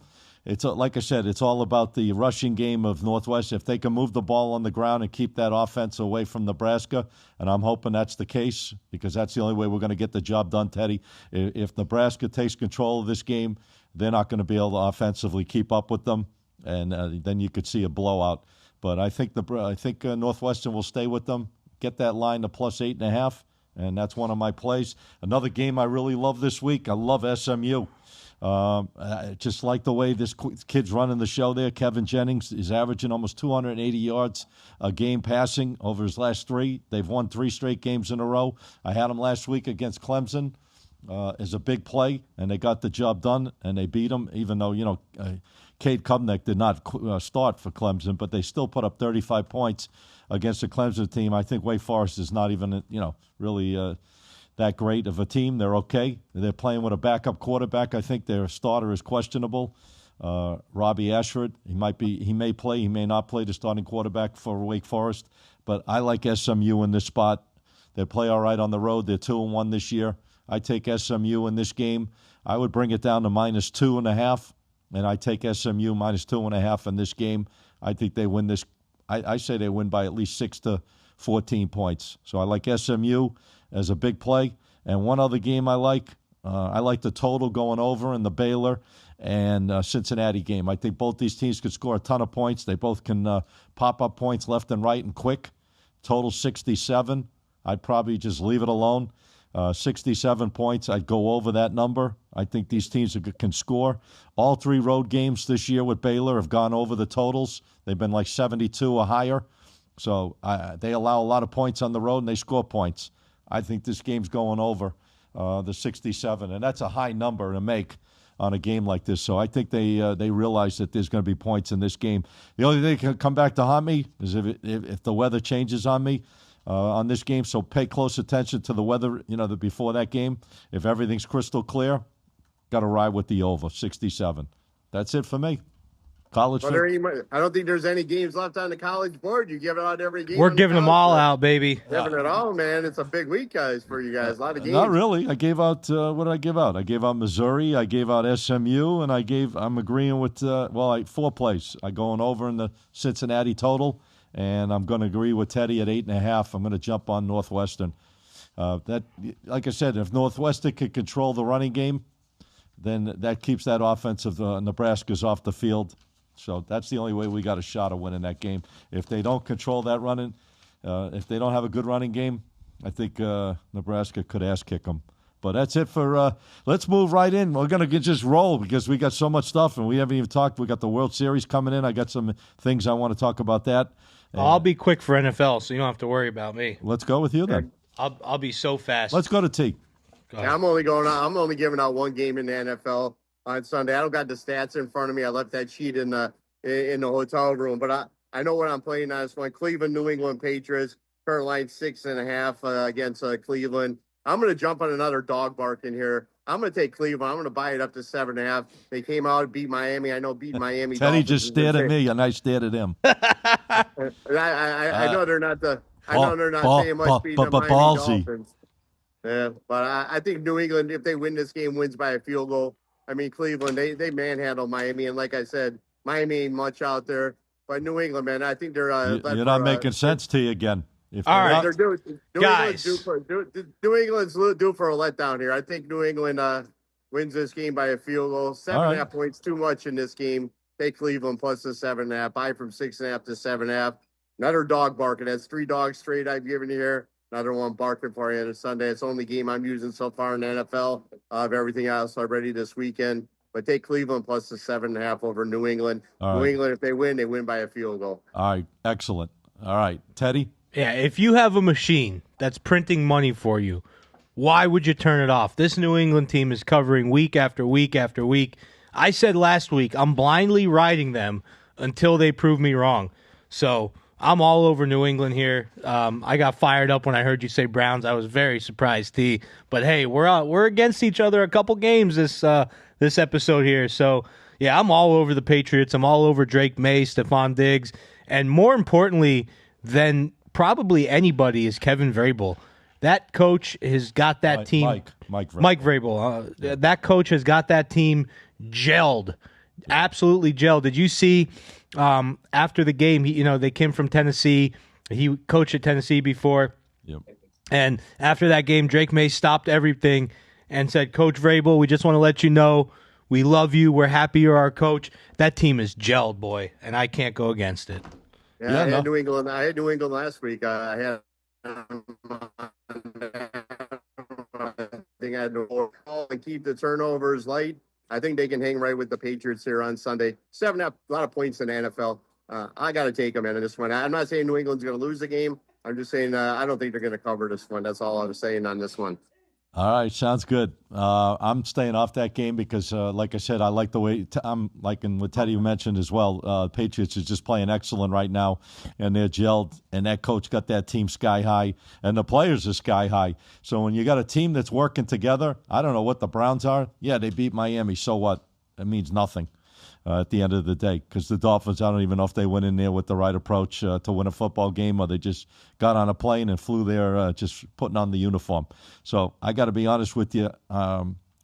It's like I said, it's all about the rushing game of Northwest. If they can move the ball on the ground and keep that offense away from Nebraska, and I'm hoping that's the case because that's the only way we're going to get the job done, Teddy. If Nebraska takes control of this game, they're not going to be able to offensively keep up with them, and then you could see a blowout. But I think Northwestern will stay with them, get that line to plus 8.5, and that's one of my plays. Another game I really love this week, I love SMU. I just like the way this kid's running the show there. Kevin Jennings is averaging almost 280 yards a game passing over his last 3. They've won 3 straight games in a row. I had him last week against Clemson as a big play, and they got the job done, and they beat them, even though, Cade Kubnick did not start for Clemson, but they still put up 35 points against the Clemson team. I think Wake Forest is not even, really that great of a team. They're okay. They're playing with a backup quarterback. I think their starter is questionable. Robbie Ashford, he may play, he may not play the starting quarterback for Wake Forest, but I like SMU in this spot. They play all right on the road. They're 2-1 this year. I take SMU in this game. I would bring it down to minus 2.5, and I take SMU minus 2.5 in this game. I think they win this. I say they win by at least 6 to 14 points. So I like SMU as a big play. And one other game I like the total going over in the Baylor and Cincinnati game. I think both these teams could score a ton of points. They both can pop up points left and right and quick. Total 67. I'd probably just leave it alone. 67 points. I'd go over that number. I think these teams can score. All 3 road games this year with Baylor have gone over the totals. They've been like 72 or higher. So they allow a lot of points on the road, and they score points. I think this game's going over the 67, and that's a high number to make on a game like this. So I think they realize that there's going to be points in this game. The only thing that can come back to haunt me is if the weather changes on me on this game. So pay close attention to the weather, before that game. If everything's crystal clear, got to ride with the over, 67. That's it for me. College. I don't think there's any games left on the college board. You give it out every game. We're giving them all out, baby. Giving it all, man. It's a big week, guys, for you guys. A lot of games. Not really. I gave out, what did I give out? I gave out Missouri. I gave out SMU, and I'm agreeing with, 4 plays. I'm going over in the Cincinnati total, and I'm going to agree with Teddy at 8.5. I'm going to jump on Northwestern. Like I said, if Northwestern could control the running game, then that keeps that offense of Nebraska's off the field. So that's the only way we got a shot of winning that game. If they don't control that running, if they don't have a good running game, I think Nebraska could ass kick them. But that's it for let's move right in. We're going to just roll because we got so much stuff, and we haven't even talked. We got the World Series coming in. I got some things I want to talk about that. I'll be quick for NFL, so you don't have to worry about me. Let's go with you then. I'll be so fast. Let's go to T. Yeah, I'm only giving out one game in the NFL. on Sunday. I don't got the stats in front of me. I left that sheet in the hotel room, but I know what I'm playing on this one. Cleveland, New England Patriots. Current line 6.5 against Cleveland. I'm going to jump on another dog bark in here. I'm going to take Cleveland. I'm going to buy it up to 7.5. They came out and beat Miami. I know beating Miami. Teddy just stared at me, and I stared at him. I know they're not the. I know they're not saying much beating the Miami Dolphins. Yeah, but I think New England, if they win this game, wins by a field goal. I mean, Cleveland, they manhandle Miami, and like I said, Miami ain't much out there. But New England, man, I think they're. You're not making sense to you again. All right, guys. New England's due for a letdown here. I think New England wins this game by a field goal. 7.5 points, too much in this game. Take Cleveland plus the 7.5. Buy from 6.5 to 7.5. Another dog barking. That's 3 dogs straight I've given you here. Another one barking for you on a Sunday. It's the only game I'm using so far in the NFL. Of everything else already this weekend. But take Cleveland plus the 7.5 over New England. New England, if they win by a field goal. All right, excellent. All right, Teddy? Yeah, if you have a machine that's printing money for you, why would you turn it off? This New England team is covering week after week after week. I said last week I'm blindly riding them until they prove me wrong. So I'm all over New England here. I got fired up when I heard you say Browns. I was very surprised, T. But hey, we're against each other a couple games this episode here. So yeah, I'm all over the Patriots. I'm all over Drake May, Stephon Diggs, and more importantly than probably anybody is Kevin Vrabel. That coach has got that team. Mike Vrabel. That coach has got that team gelled, absolutely gelled. Did you see after the game? They came from Tennessee. He coached at Tennessee before, and after that game, Drake May stopped everything and said, "Coach Vrabel, we just want to let you know we love you. We're happy you're our coach." That team is gelled, boy, and I can't go against it. Yeah, I had New England. I had New England last week. I had. I think I had to call and keep the turnovers light. I think they can hang right with the Patriots here on Sunday. 7.5, a lot of points in the NFL. I got to take them in this one. I'm not saying New England's going to lose the game. I'm just saying I don't think they're going to cover this one. That's all I'm saying on this one. All right, sounds good. I'm staying off that game because, like I said, I like the way I'm liking what Teddy mentioned as well. Patriots is just playing excellent right now, and they're gelled, and that coach got that team sky high, and the players are sky high. So when you got a team that's working together, I don't know what the Browns are. Yeah, they beat Miami. So what? It means nothing at the end of the day, because the Dolphins, I don't even know if they went in there with the right approach to win a football game, or they just got on a plane and flew there just putting on the uniform. So I got to be honest with you.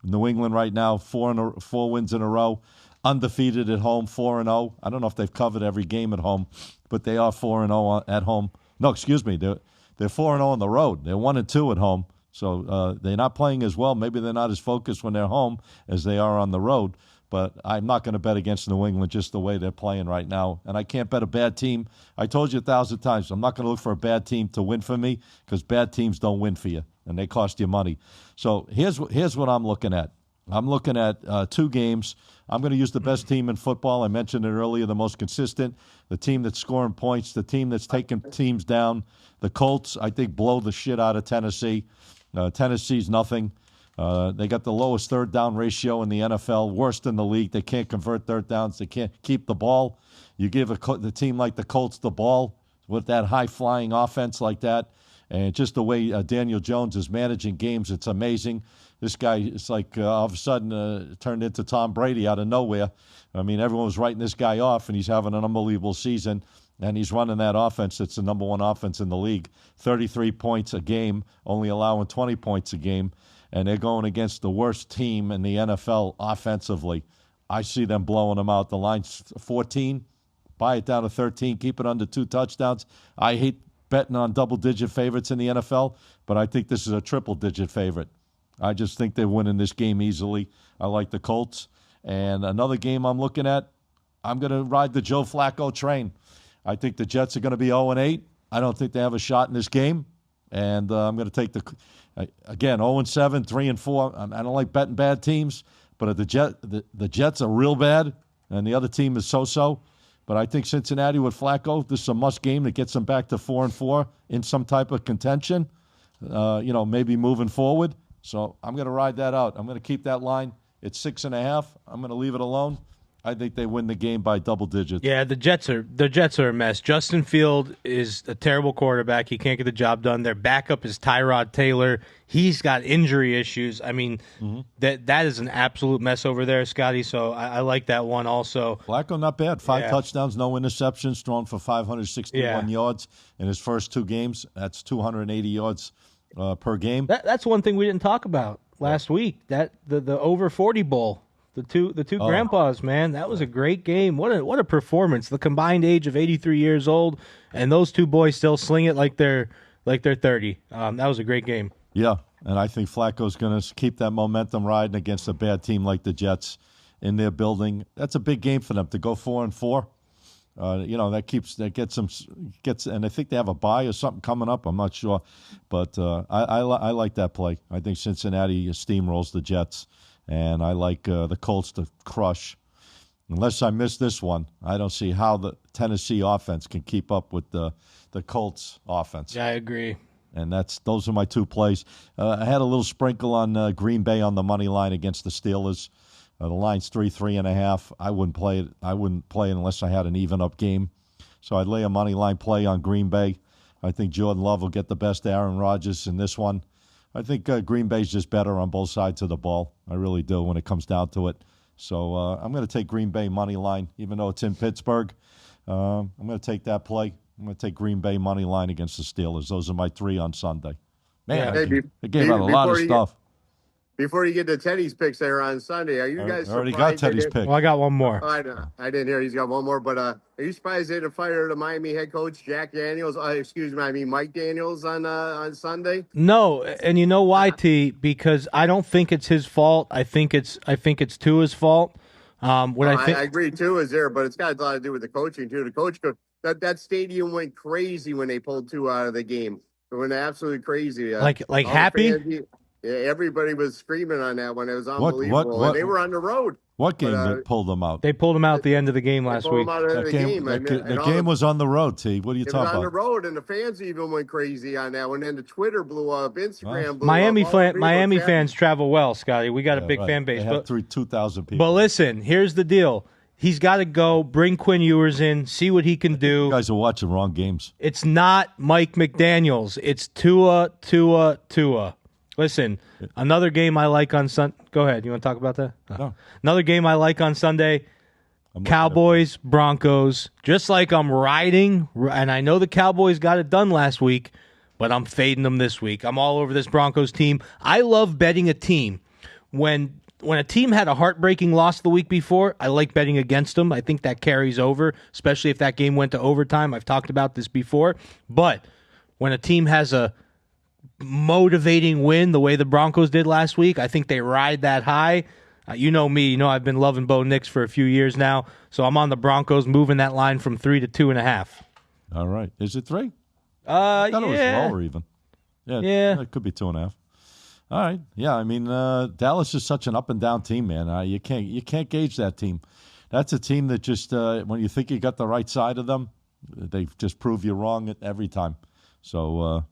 New England right now, 4 wins in a row, undefeated at home, 4-0. I don't know if they've covered every game at home, but they are 4-0 at home. No, excuse me, they're 4-0 on the road. They're 1-2 at home. So they're not playing as well. Maybe they're not as focused when they're home as they are on the road. But I'm not going to bet against New England just the way they're playing right now. And I can't bet a bad team. I told you 1,000 times, I'm not going to look for a bad team to win for me, because bad teams don't win for you, and they cost you money. So here's what I'm looking at. I'm looking at 2 games. I'm going to use the best team in football. I mentioned it earlier, the most consistent, the team that's scoring points, the team that's taking teams down. The Colts, I think, blow the shit out of Tennessee. Tennessee's nothing. They got the lowest third down ratio in the NFL, worst in the league. They can't convert third downs. They can't keep the ball. You give the team like the Colts the ball with that high-flying offense like that, and just the way Daniel Jones is managing games, it's amazing. This guy is like all of a sudden turned into Tom Brady out of nowhere. I mean, everyone was writing this guy off, and he's having an unbelievable season, and he's running that offense. It's the number 1 offense in the league, 33 points a game, only allowing 20 points a game. And they're going against the worst team in the NFL offensively. I see them blowing them out. The line's 14. Buy it down to 13. Keep it under 2 touchdowns. I hate betting on double-digit favorites in the NFL, but I think this is a triple-digit favorite. I just think they're winning this game easily. I like the Colts. And another game I'm looking at, I'm going to ride the Joe Flacco train. I think the Jets are going to be 0-8. I don't think they have a shot in this game. And I'm going to take again, 0-7, 3-4. I don't like betting bad teams, but the Jets are real bad, and the other team is so-so. But I think Cincinnati with Flacco, this is a must game that gets them back to 4-4 in some type of contention, maybe moving forward. So I'm going to ride that out. I'm going to keep that line It's 6.5. I'm going to leave it alone. I think they win the game by double digits. Yeah, the Jets are a mess. Justin Field is a terrible quarterback. He can't get the job done. Their backup is Tyrod Taylor. He's got injury issues. I mean, that is an absolute mess over there, Scotty. So I like that one also. Flacco, not bad. 5 touchdowns, no interceptions, thrown for 561 yards in his first 2 games. That's 280 yards per game. That's one thing we didn't talk about last week. That the over 40 bowl. The two grandpas, man, that was a great game. What a performance! The combined age of 83 years old, and those two boys still sling it like they're 30. That was a great game. Yeah, and I think Flacco's going to keep that momentum riding against a bad team like the Jets in their building. That's a big game for them to go 4-4. That gets, and I think they have a bye or something coming up. I'm not sure, but I like that play. I think Cincinnati steamrolls the Jets. And I like the Colts to crush. Unless I miss this one, I don't see how the Tennessee offense can keep up with the Colts offense. Yeah, I agree. And those are my 2 plays. I had a little sprinkle on Green Bay on the money line against the Steelers. The line's 3.5. I wouldn't play it. I wouldn't play it unless I had an even-up game. So I'd lay a money line play on Green Bay. I think Jordan Love will get the best Aaron Rodgers in this one. I think Green Bay's just better on both sides of the ball. I really do when it comes down to it. So I'm going to take Green Bay money line, even though it's in Pittsburgh. I'm going to take that play. I'm going to take Green Bay money line against the Steelers. Those are my 3 on Sunday. Man, I gave out a lot of stuff. Before you get to Teddy's picks there on Sunday, are you guys I already got Teddy's pick. Well, I got one more. I didn't hear he's got one more, but are you surprised they didn't fire the Miami head coach Mike Daniels on Sunday? No, and you know why, T? Because I don't think it's his fault. I think it's Tua's fault. I agree, Tua is there, but it's got a lot to do with the coaching too. The coach that stadium went crazy when they pulled Tua out of the game. It went absolutely crazy. Like happy. Everybody was screaming on that one. It was unbelievable. And they were on the road. What game that pulled them out? They pulled them out at the end of the game last week. The game was on the road, T. What are you talking about? It was on the road, and the fans even went crazy on that one. And the Twitter blew up, Instagram blew up. Miami fans travel well, Scotty. We got a big fan base. They had 2,000 people. But listen, here's the deal. He's got to go, bring Quinn Ewers in, see what he can do. You guys are watching wrong games. It's not Mike McDaniels. It's Tua. Listen, another game I like on Sunday. Go ahead. You want to talk about that? No. Another game I like on Sunday, Cowboys, Broncos. Just like I'm riding, and I know the Cowboys got it done last week, but I'm fading them this week. I'm all over this Broncos team. I love betting a team. When a team had a heartbreaking loss the week before, I like betting against them. I think that carries over, especially if that game went to overtime. I've talked about this before. But when a team has a motivating win the way the Broncos did last week, I think they ride that high. You know me. You know I've been loving Bo Nix for a few years now. So I'm on the Broncos, moving that line from 3 to 2.5. All right. Is it 3? I thought it was lower even. Yeah. It could be 2.5. All right. Yeah, I mean, Dallas is such an up and down team, man. You can't gauge that team. That's a team that just when you think you got the right side of them, they just prove you wrong every time. So,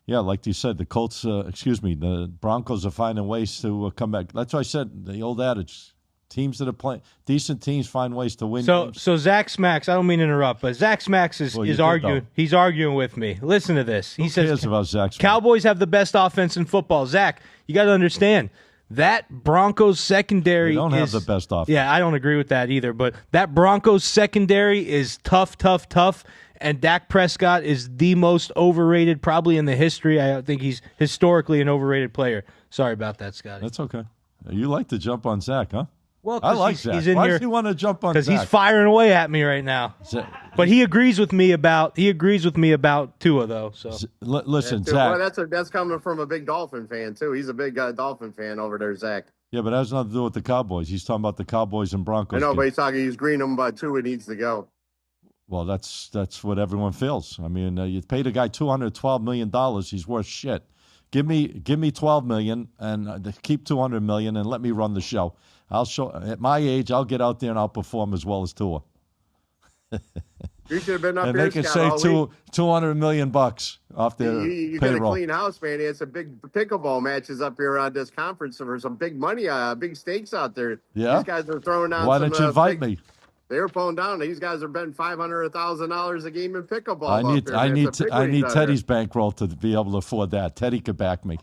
yeah, like you said, the Broncos are finding ways to come back. That's why I said the old adage: teams that are playing decent teams find ways to win. So Zach Smacks, I don't mean to interrupt, but Zach Smacks is arguing. Though. He's arguing with me. Listen to this. He says about Zach Smacks? Cowboys have the best offense in football. Zach, you got to understand that Broncos secondary. They don't have the best offense. Yeah, I don't agree with that either. But that Broncos secondary is tough. And Dak Prescott is the most overrated probably in the history. I think he's historically an overrated player. Sorry about that, Scotty. That's okay. You like to jump on Zach, huh? Well, I like Zach. He's in Why here does he want to jump on Zach? Because he's firing away at me right now. But he agrees with me about Tua, though. So listen, Zach. Well, that's coming from a big Dolphin fan too. He's a big Dolphin fan over there, Zach. Yeah, but it has nothing to do with the Cowboys. He's talking about the Cowboys and Broncos. I know, but he's greening them by Tua needs to go. Well, that's what everyone feels. I mean, you paid a guy $212 million. He's worth shit. Give me $12 million and keep $200 million and let me run the show. I'll show. At my age, I'll get out there and I'll perform as well as Tua. You should have been up and here, they could Scott, save all week. $200 million off their You got a payroll. clean house, man. He had some big pickleball matches up here on this conference for some big money, big stakes out there. Yeah? These guys are throwing down Why some don't you invite big, me? They were pulling down. These guys are betting $500, $1,000 a game in pickleball. I need Teddy's Teddy's bankroll to be able to afford that. Teddy could back me.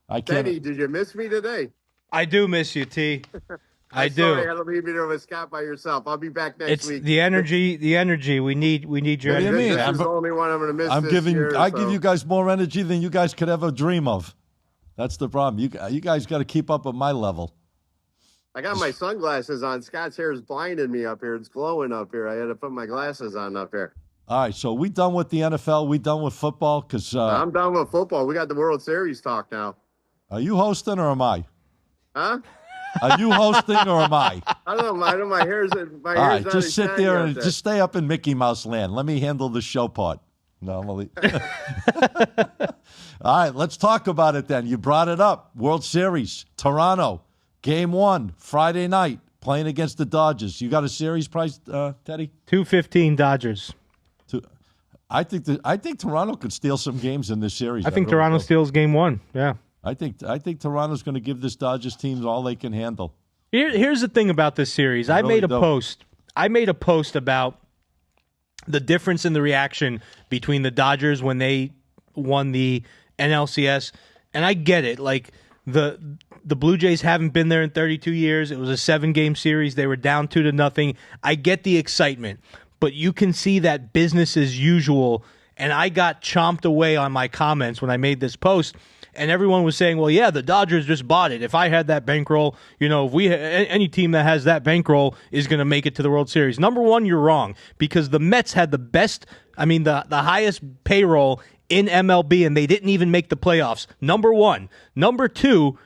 I can't. Teddy, did you miss me today? I do miss you, T. I do. Sorry, I had to leave you there with Scott by yourself. I'll be back next week. It's the energy. The energy. We need your What do you energy. mean? This is the only one I'm going to miss. I'm this giving. year, I so. give you guys more energy than you guys could ever dream of. That's the problem. You guys got to keep up at my level. I got my sunglasses on. Scott's hair is blinding me up here. It's glowing up here. I had to put my glasses on up here. All right, so we done with the NFL. We done with football because I'm done with football. We got the World Series talk now. Are you hosting or am I? Huh? Are you hosting or am I? I don't know. I know my hair's All right, just sit there and just stay up in Mickey Mouse land. Let me handle the show part. No, all right, let's talk about it then. You brought it up. World Series, Toronto, Game 1, Friday night, playing against the Dodgers. You got a series price, Teddy? 215 Dodgers. I think Toronto could steal some games in this series. I think Toronto steals Game 1. Yeah. I think Toronto's going to give this Dodgers team all they can handle. Here's the thing about this series. I made a post about the difference in the reaction between the Dodgers when they won the NLCS, and I get it. Like the Blue Jays haven't been there in 32 years. It was a 7-game series. They were down 2-0. I get the excitement, but you can see that business as usual. And I got chomped away on my comments when I made this post. And everyone was saying, well, yeah, the Dodgers just bought it. If I had that bankroll, if any team that has that bankroll is going to make it to the World Series. Number one, you're wrong, because the Mets had the highest payroll in MLB, and they didn't even make the playoffs. Number one. Number two,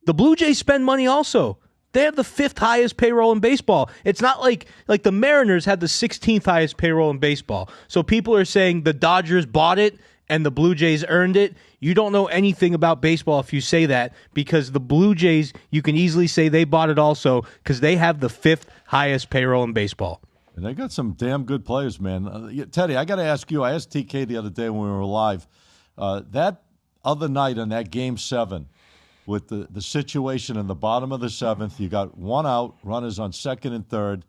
the Blue Jays spend money also. They have the 5th highest payroll in baseball. It's not like the Mariners had the 16th highest payroll in baseball. So people are saying the Dodgers bought it and the Blue Jays earned it. You don't know anything about baseball if you say that, because the Blue Jays, you can easily say they bought it also because they have the 5th highest payroll in baseball. And they got some damn good players, man. Teddy, I got to ask you. I asked TK the other day when we were live. That other night on that Game 7, with the situation in the bottom of the 7th, you got one out, runners on second and third,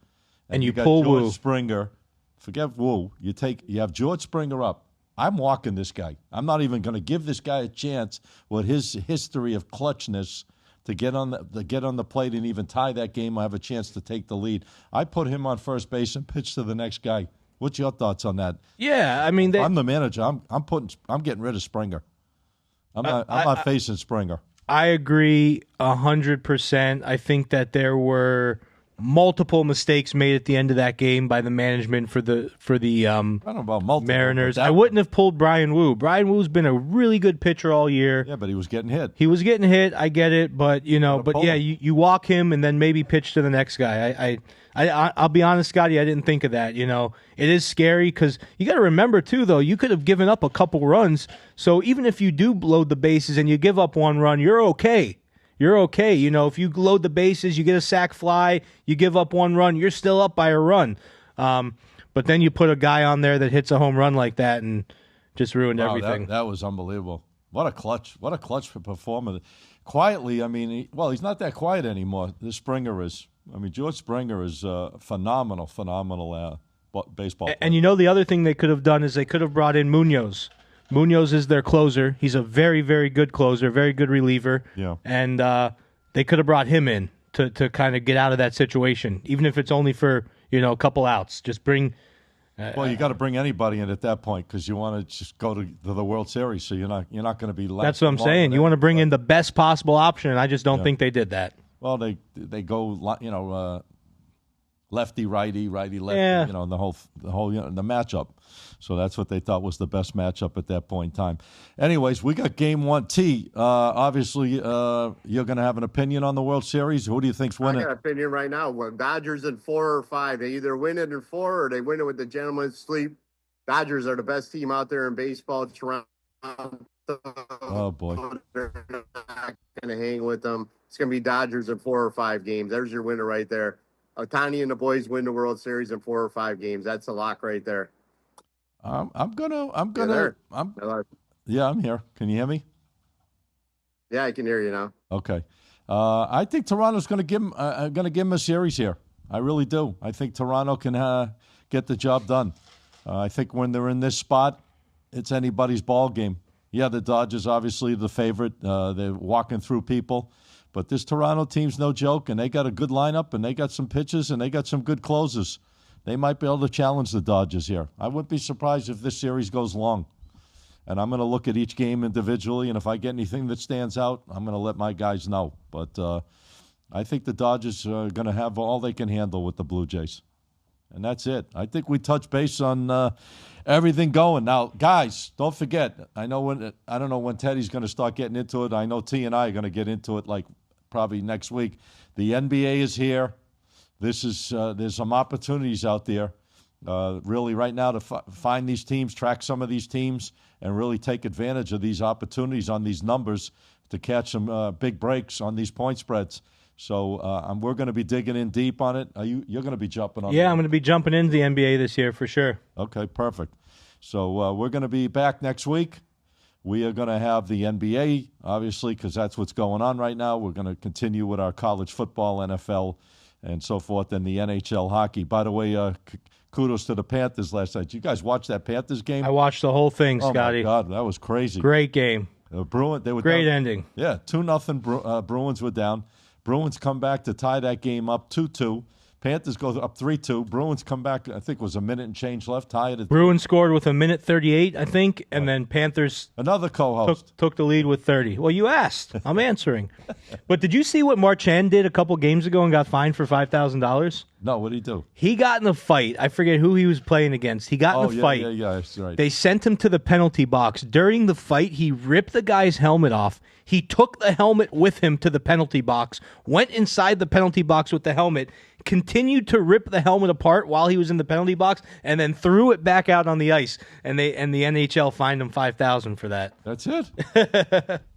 and you got pull George Wu. Springer. Forget Wu. You have George Springer up. I'm walking this guy. I'm not even going to give this guy a chance with his history of clutchness to get on the plate and even tie that game. I have a chance to take the lead. I put him on first base and pitch to the next guy. What's your thoughts on that? Yeah, I mean, I'm the manager. I'm getting rid of Springer. I'm not facing Springer. I agree 100%. I think that there were multiple mistakes made at the end of that game by the management for the I don't know about multiple, Mariners. I wouldn't have pulled Brian Wu. Brian Wu's been a really good pitcher all year. Yeah, but he was getting hit. I get it, but you walk him and then maybe pitch to the next guy. I'll be honest, Scotty, I didn't think of that. It is scary because you got to remember too, though, you could have given up a couple runs. So even if you do load the bases and you give up one run, you're okay. You're okay. If you load the bases, you get a sac fly, you give up one run, you're still up by a run. But then you put a guy on there that hits a home run like that and just ruined everything. That was unbelievable. What a clutch performance. Quietly, I mean, he's not that quiet anymore. This Springer is. I mean, George Springer is a phenomenal baseball player. And the other thing they could have done is they could have brought in Munoz. Munoz is their closer. He's a very, very good closer, very good reliever. Yeah. And they could have brought him in to kind of get out of that situation, even if it's only for, a couple outs. Just bring... you got to bring anybody in at that point because you want to just go to the World Series, so you're not going to be left. That's what I'm saying. You want to bring in the best possible option, and I just don't think they did that. Well, they go, lefty, righty, lefty, Yeah. the whole the matchup. So that's what they thought was the best matchup at that point in time. Anyways, we got Game 1. T, obviously, you're going to have an opinion on the World Series. Who do you think's winning? I got an opinion right now. Well, Dodgers in 4 or 5. They either win it in 4 or they win it with the gentleman's sweep. Dodgers are the best team out there in baseball. Toronto. Oh, boy. They're not going to hang with them. It's going to be Dodgers in 4 or 5 games. There's your winner right there. Otani and the boys win the World Series in 4 or 5 games. That's a lock right there. I'm gonna, Hello? yeah, I'm here. Can you hear me? Yeah, I can hear you now. Okay. I think Toronto's going to give him a series here. I really do. I think Toronto can get the job done. I think when they're in this spot, it's anybody's ball game. Yeah, the Dodgers obviously the favorite. They're walking through people, but this Toronto team's no joke, and they got a good lineup, and they got some pitchers, and they got some good closers. They might be able to challenge the Dodgers here. I wouldn't be surprised if this series goes long. And I'm going to look at each game individually, and if I get anything that stands out, I'm going to let my guys know. But I think the Dodgers are going to have all they can handle with the Blue Jays. And that's it. I think we touched base on everything going. Now, guys, don't forget, I don't know when Teddy's going to start getting into it. I know T and I are going to get into it like probably next week. The NBA is here. There's some opportunities out there. Really right now to find these teams, track some of these teams, and really take advantage of these opportunities on these numbers to catch some big breaks on these point spreads. So we're going to be digging in deep on it. You're going to be jumping on? Yeah, I'm going to be jumping into the NBA this year for sure. Okay, perfect. So we're going to be back next week. We are going to have the NBA, obviously, because that's what's going on right now. We're going to continue with our college football, NFL, and so forth, and the NHL hockey. By the way, kudos to the Panthers last night. You guys watch that Panthers game? I watched the whole thing, Scotty. Oh, my God, that was crazy. Great game. They were great down, ending. Yeah, 2-0 Bruins were down. Bruins come back to tie that game up 2-2. Panthers go up 3-2. Bruins come back, I think it was a minute and change left, tie it at Bruins scored with 1:38, I think, and then Panthers another co-host took the lead with 30. Well, you asked. I'm answering. But did you see what Marchand did a couple games ago and got fined for $5,000? No, what did he do? He got in a fight. I forget who he was playing against. He got in a fight. Yeah, that's right. They sent him to the penalty box. During the fight, he ripped the guy's helmet off. He took the helmet with him to the penalty box, went inside the penalty box with the helmet, continued to rip the helmet apart while he was in the penalty box, and then threw it back out on the ice. And the NHL fined him $5,000 for that. That's it.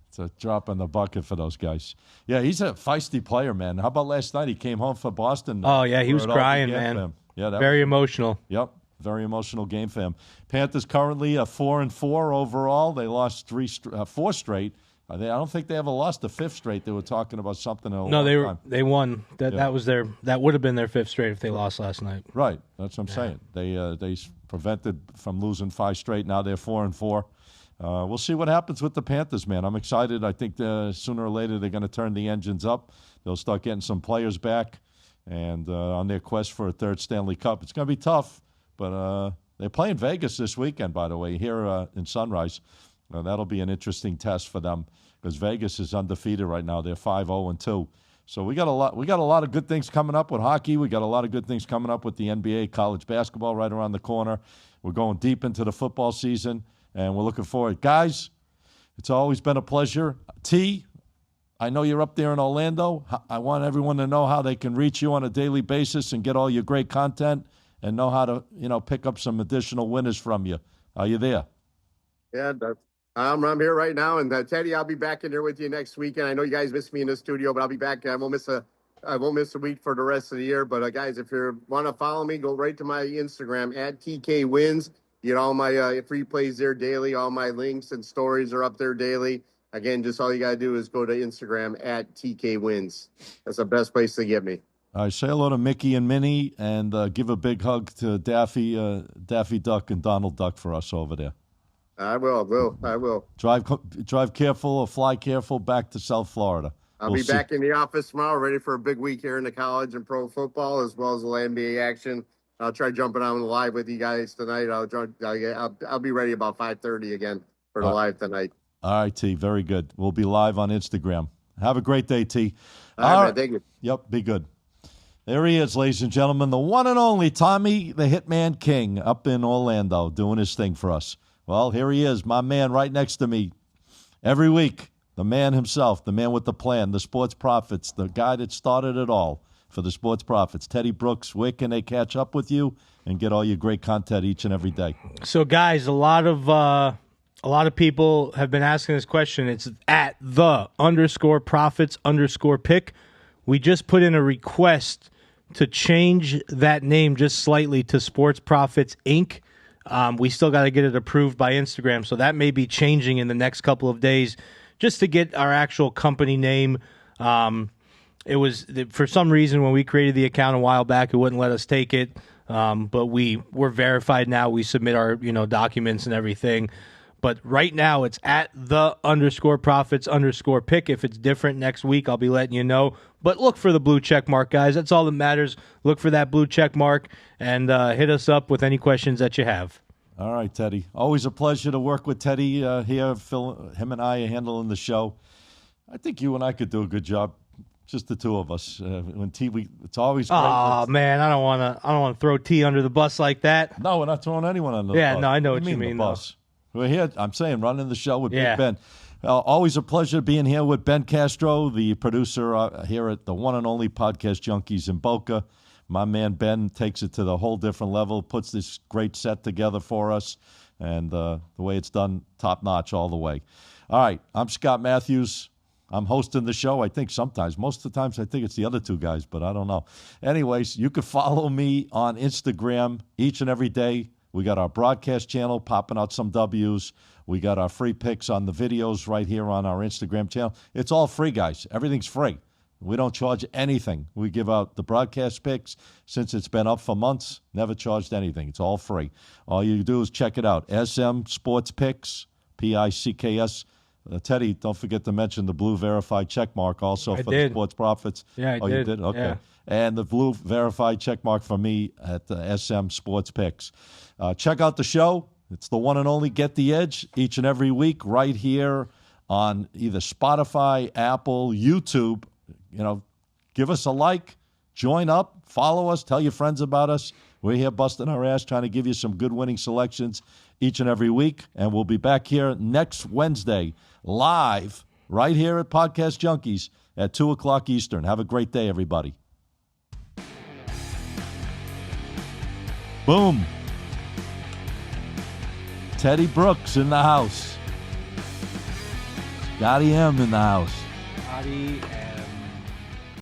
It's a drop in the bucket for those guys. Yeah, he's a feisty player, man. How about last night? He came home for Boston. Oh, yeah, he was crying, man. Yeah, very emotional. Yep, very emotional game for him. Panthers currently 4-4 overall. They lost 4 straight. I don't think they ever lost the 5th straight. They were talking about something. They won. That would have been their 5th straight if they lost last night. Right, that's what I'm saying. They prevented from losing 5 straight. Now they're 4-4. We'll see what happens with the Panthers, man. I'm excited. I think sooner or later they're going to turn the engines up. They'll start getting some players back, and on their quest for a 3rd Stanley Cup. It's going to be tough, but they're playing Vegas this weekend, by the way, here in Sunrise. That'll be an interesting test for them because Vegas is undefeated right now. They're 5-0-2. So we got a lot of good things coming up with hockey. We got a lot of good things coming up with the NBA, college basketball right around the corner. We're going deep into the football season, and we're looking forward. Guys, it's always been a pleasure. T, I know you're up there in Orlando. I want everyone to know how they can reach you on a daily basis and get all your great content and know how to, pick up some additional winners from you. Are you there? Yeah, I'm here right now, and Teddy, I'll be back in there with you next weekend. I know you guys miss me in the studio, but I'll be back. I won't miss a week for the rest of the year. But guys, if you want to follow me, go right to my Instagram at TK Wins. You get all my free plays there daily. All my links and stories are up there daily. Again, just all you gotta do is go to Instagram at TK Wins. That's the best place to get me. All right, say hello to Mickey and Minnie, and give a big hug to Daffy Duck and Donald Duck for us over there. I will. Drive careful or fly careful back to South Florida. I'll be back in the office tomorrow, ready for a big week here in the college and pro football, as well as the NBA action. I'll try jumping on live with you guys tonight. I'll be ready about 5:30 again for the live tonight. All right, T. Very good. We'll be live on Instagram. Have a great day, T. All right, thank you. Yep, be good. There he is, ladies and gentlemen, the one and only Tommy the Hitman King up in Orlando doing his thing for us. Well, here he is, my man right next to me every week, the man himself, the man with the plan, the Sports Prophets, the guy that started it all for the Sports Prophets. Teddy Brooks, where can they catch up with you and get all your great content each and every day? So, guys, a lot of people have been asking this question. It's at _Prophets_pick. We just put in a request to change that name just slightly to Sports Profits Inc. We still got to get it approved by Instagram, so that may be changing in the next couple of days just to get our actual company name. It was, for some reason, when we created the account a while back, it wouldn't let us take it, but we're verified now. We submit our documents and everything. But right now, it's at _profits_pick. If it's different next week, I'll be letting you know. But look for the blue check mark, guys. That's all that matters. Look for that blue check mark and hit us up with any questions that you have. All right, Teddy. Always a pleasure to work with Teddy here. Phil, him and I are handling the show. I think you and I could do a good job, just the two of us. It's always great. Oh man, I don't want to throw T under the bus like that. No, we're not throwing anyone under the bus. Yeah, no, I know what you mean. The bus. We're here. I'm saying running the show with Big Ben. Always a pleasure being here with Ben Castro, the producer here at the one and only Podcast Junkies in Boca. My man Ben takes it to the whole different level, puts this great set together for us, and the way it's done, top notch all the way. All right, I'm Scott Matthews. I'm hosting the show. I think sometimes, most of the times, I think it's the other two guys, but I don't know. Anyways, you can follow me on Instagram each and every day. We got our broadcast channel popping out some W's. We got our free picks on the videos right here on our Instagram channel. It's all free, guys. Everything's free. We don't charge anything. We give out the broadcast picks. Since it's been up for months, never charged anything. It's all free. All you do is check it out. SM Sports Picks, PICKS. Teddy, don't forget to mention the blue verified check mark also for the Sports Profits. Yeah, I did. You did? Okay. Yeah. And the blue verified check mark for me at the SM Sports Picks. Check out the show. It's the one and only Get the Edge each and every week right here on either Spotify, Apple, YouTube. Give us a like, join up, follow us, tell your friends about us. We're here busting our ass trying to give you some good winning selections each and every week. And we'll be back here next Wednesday live right here at Podcast Junkies at 2 o'clock Eastern. Have a great day, everybody. Boom. Teddy Brooks in the house. Scotty M in the house. Scotty and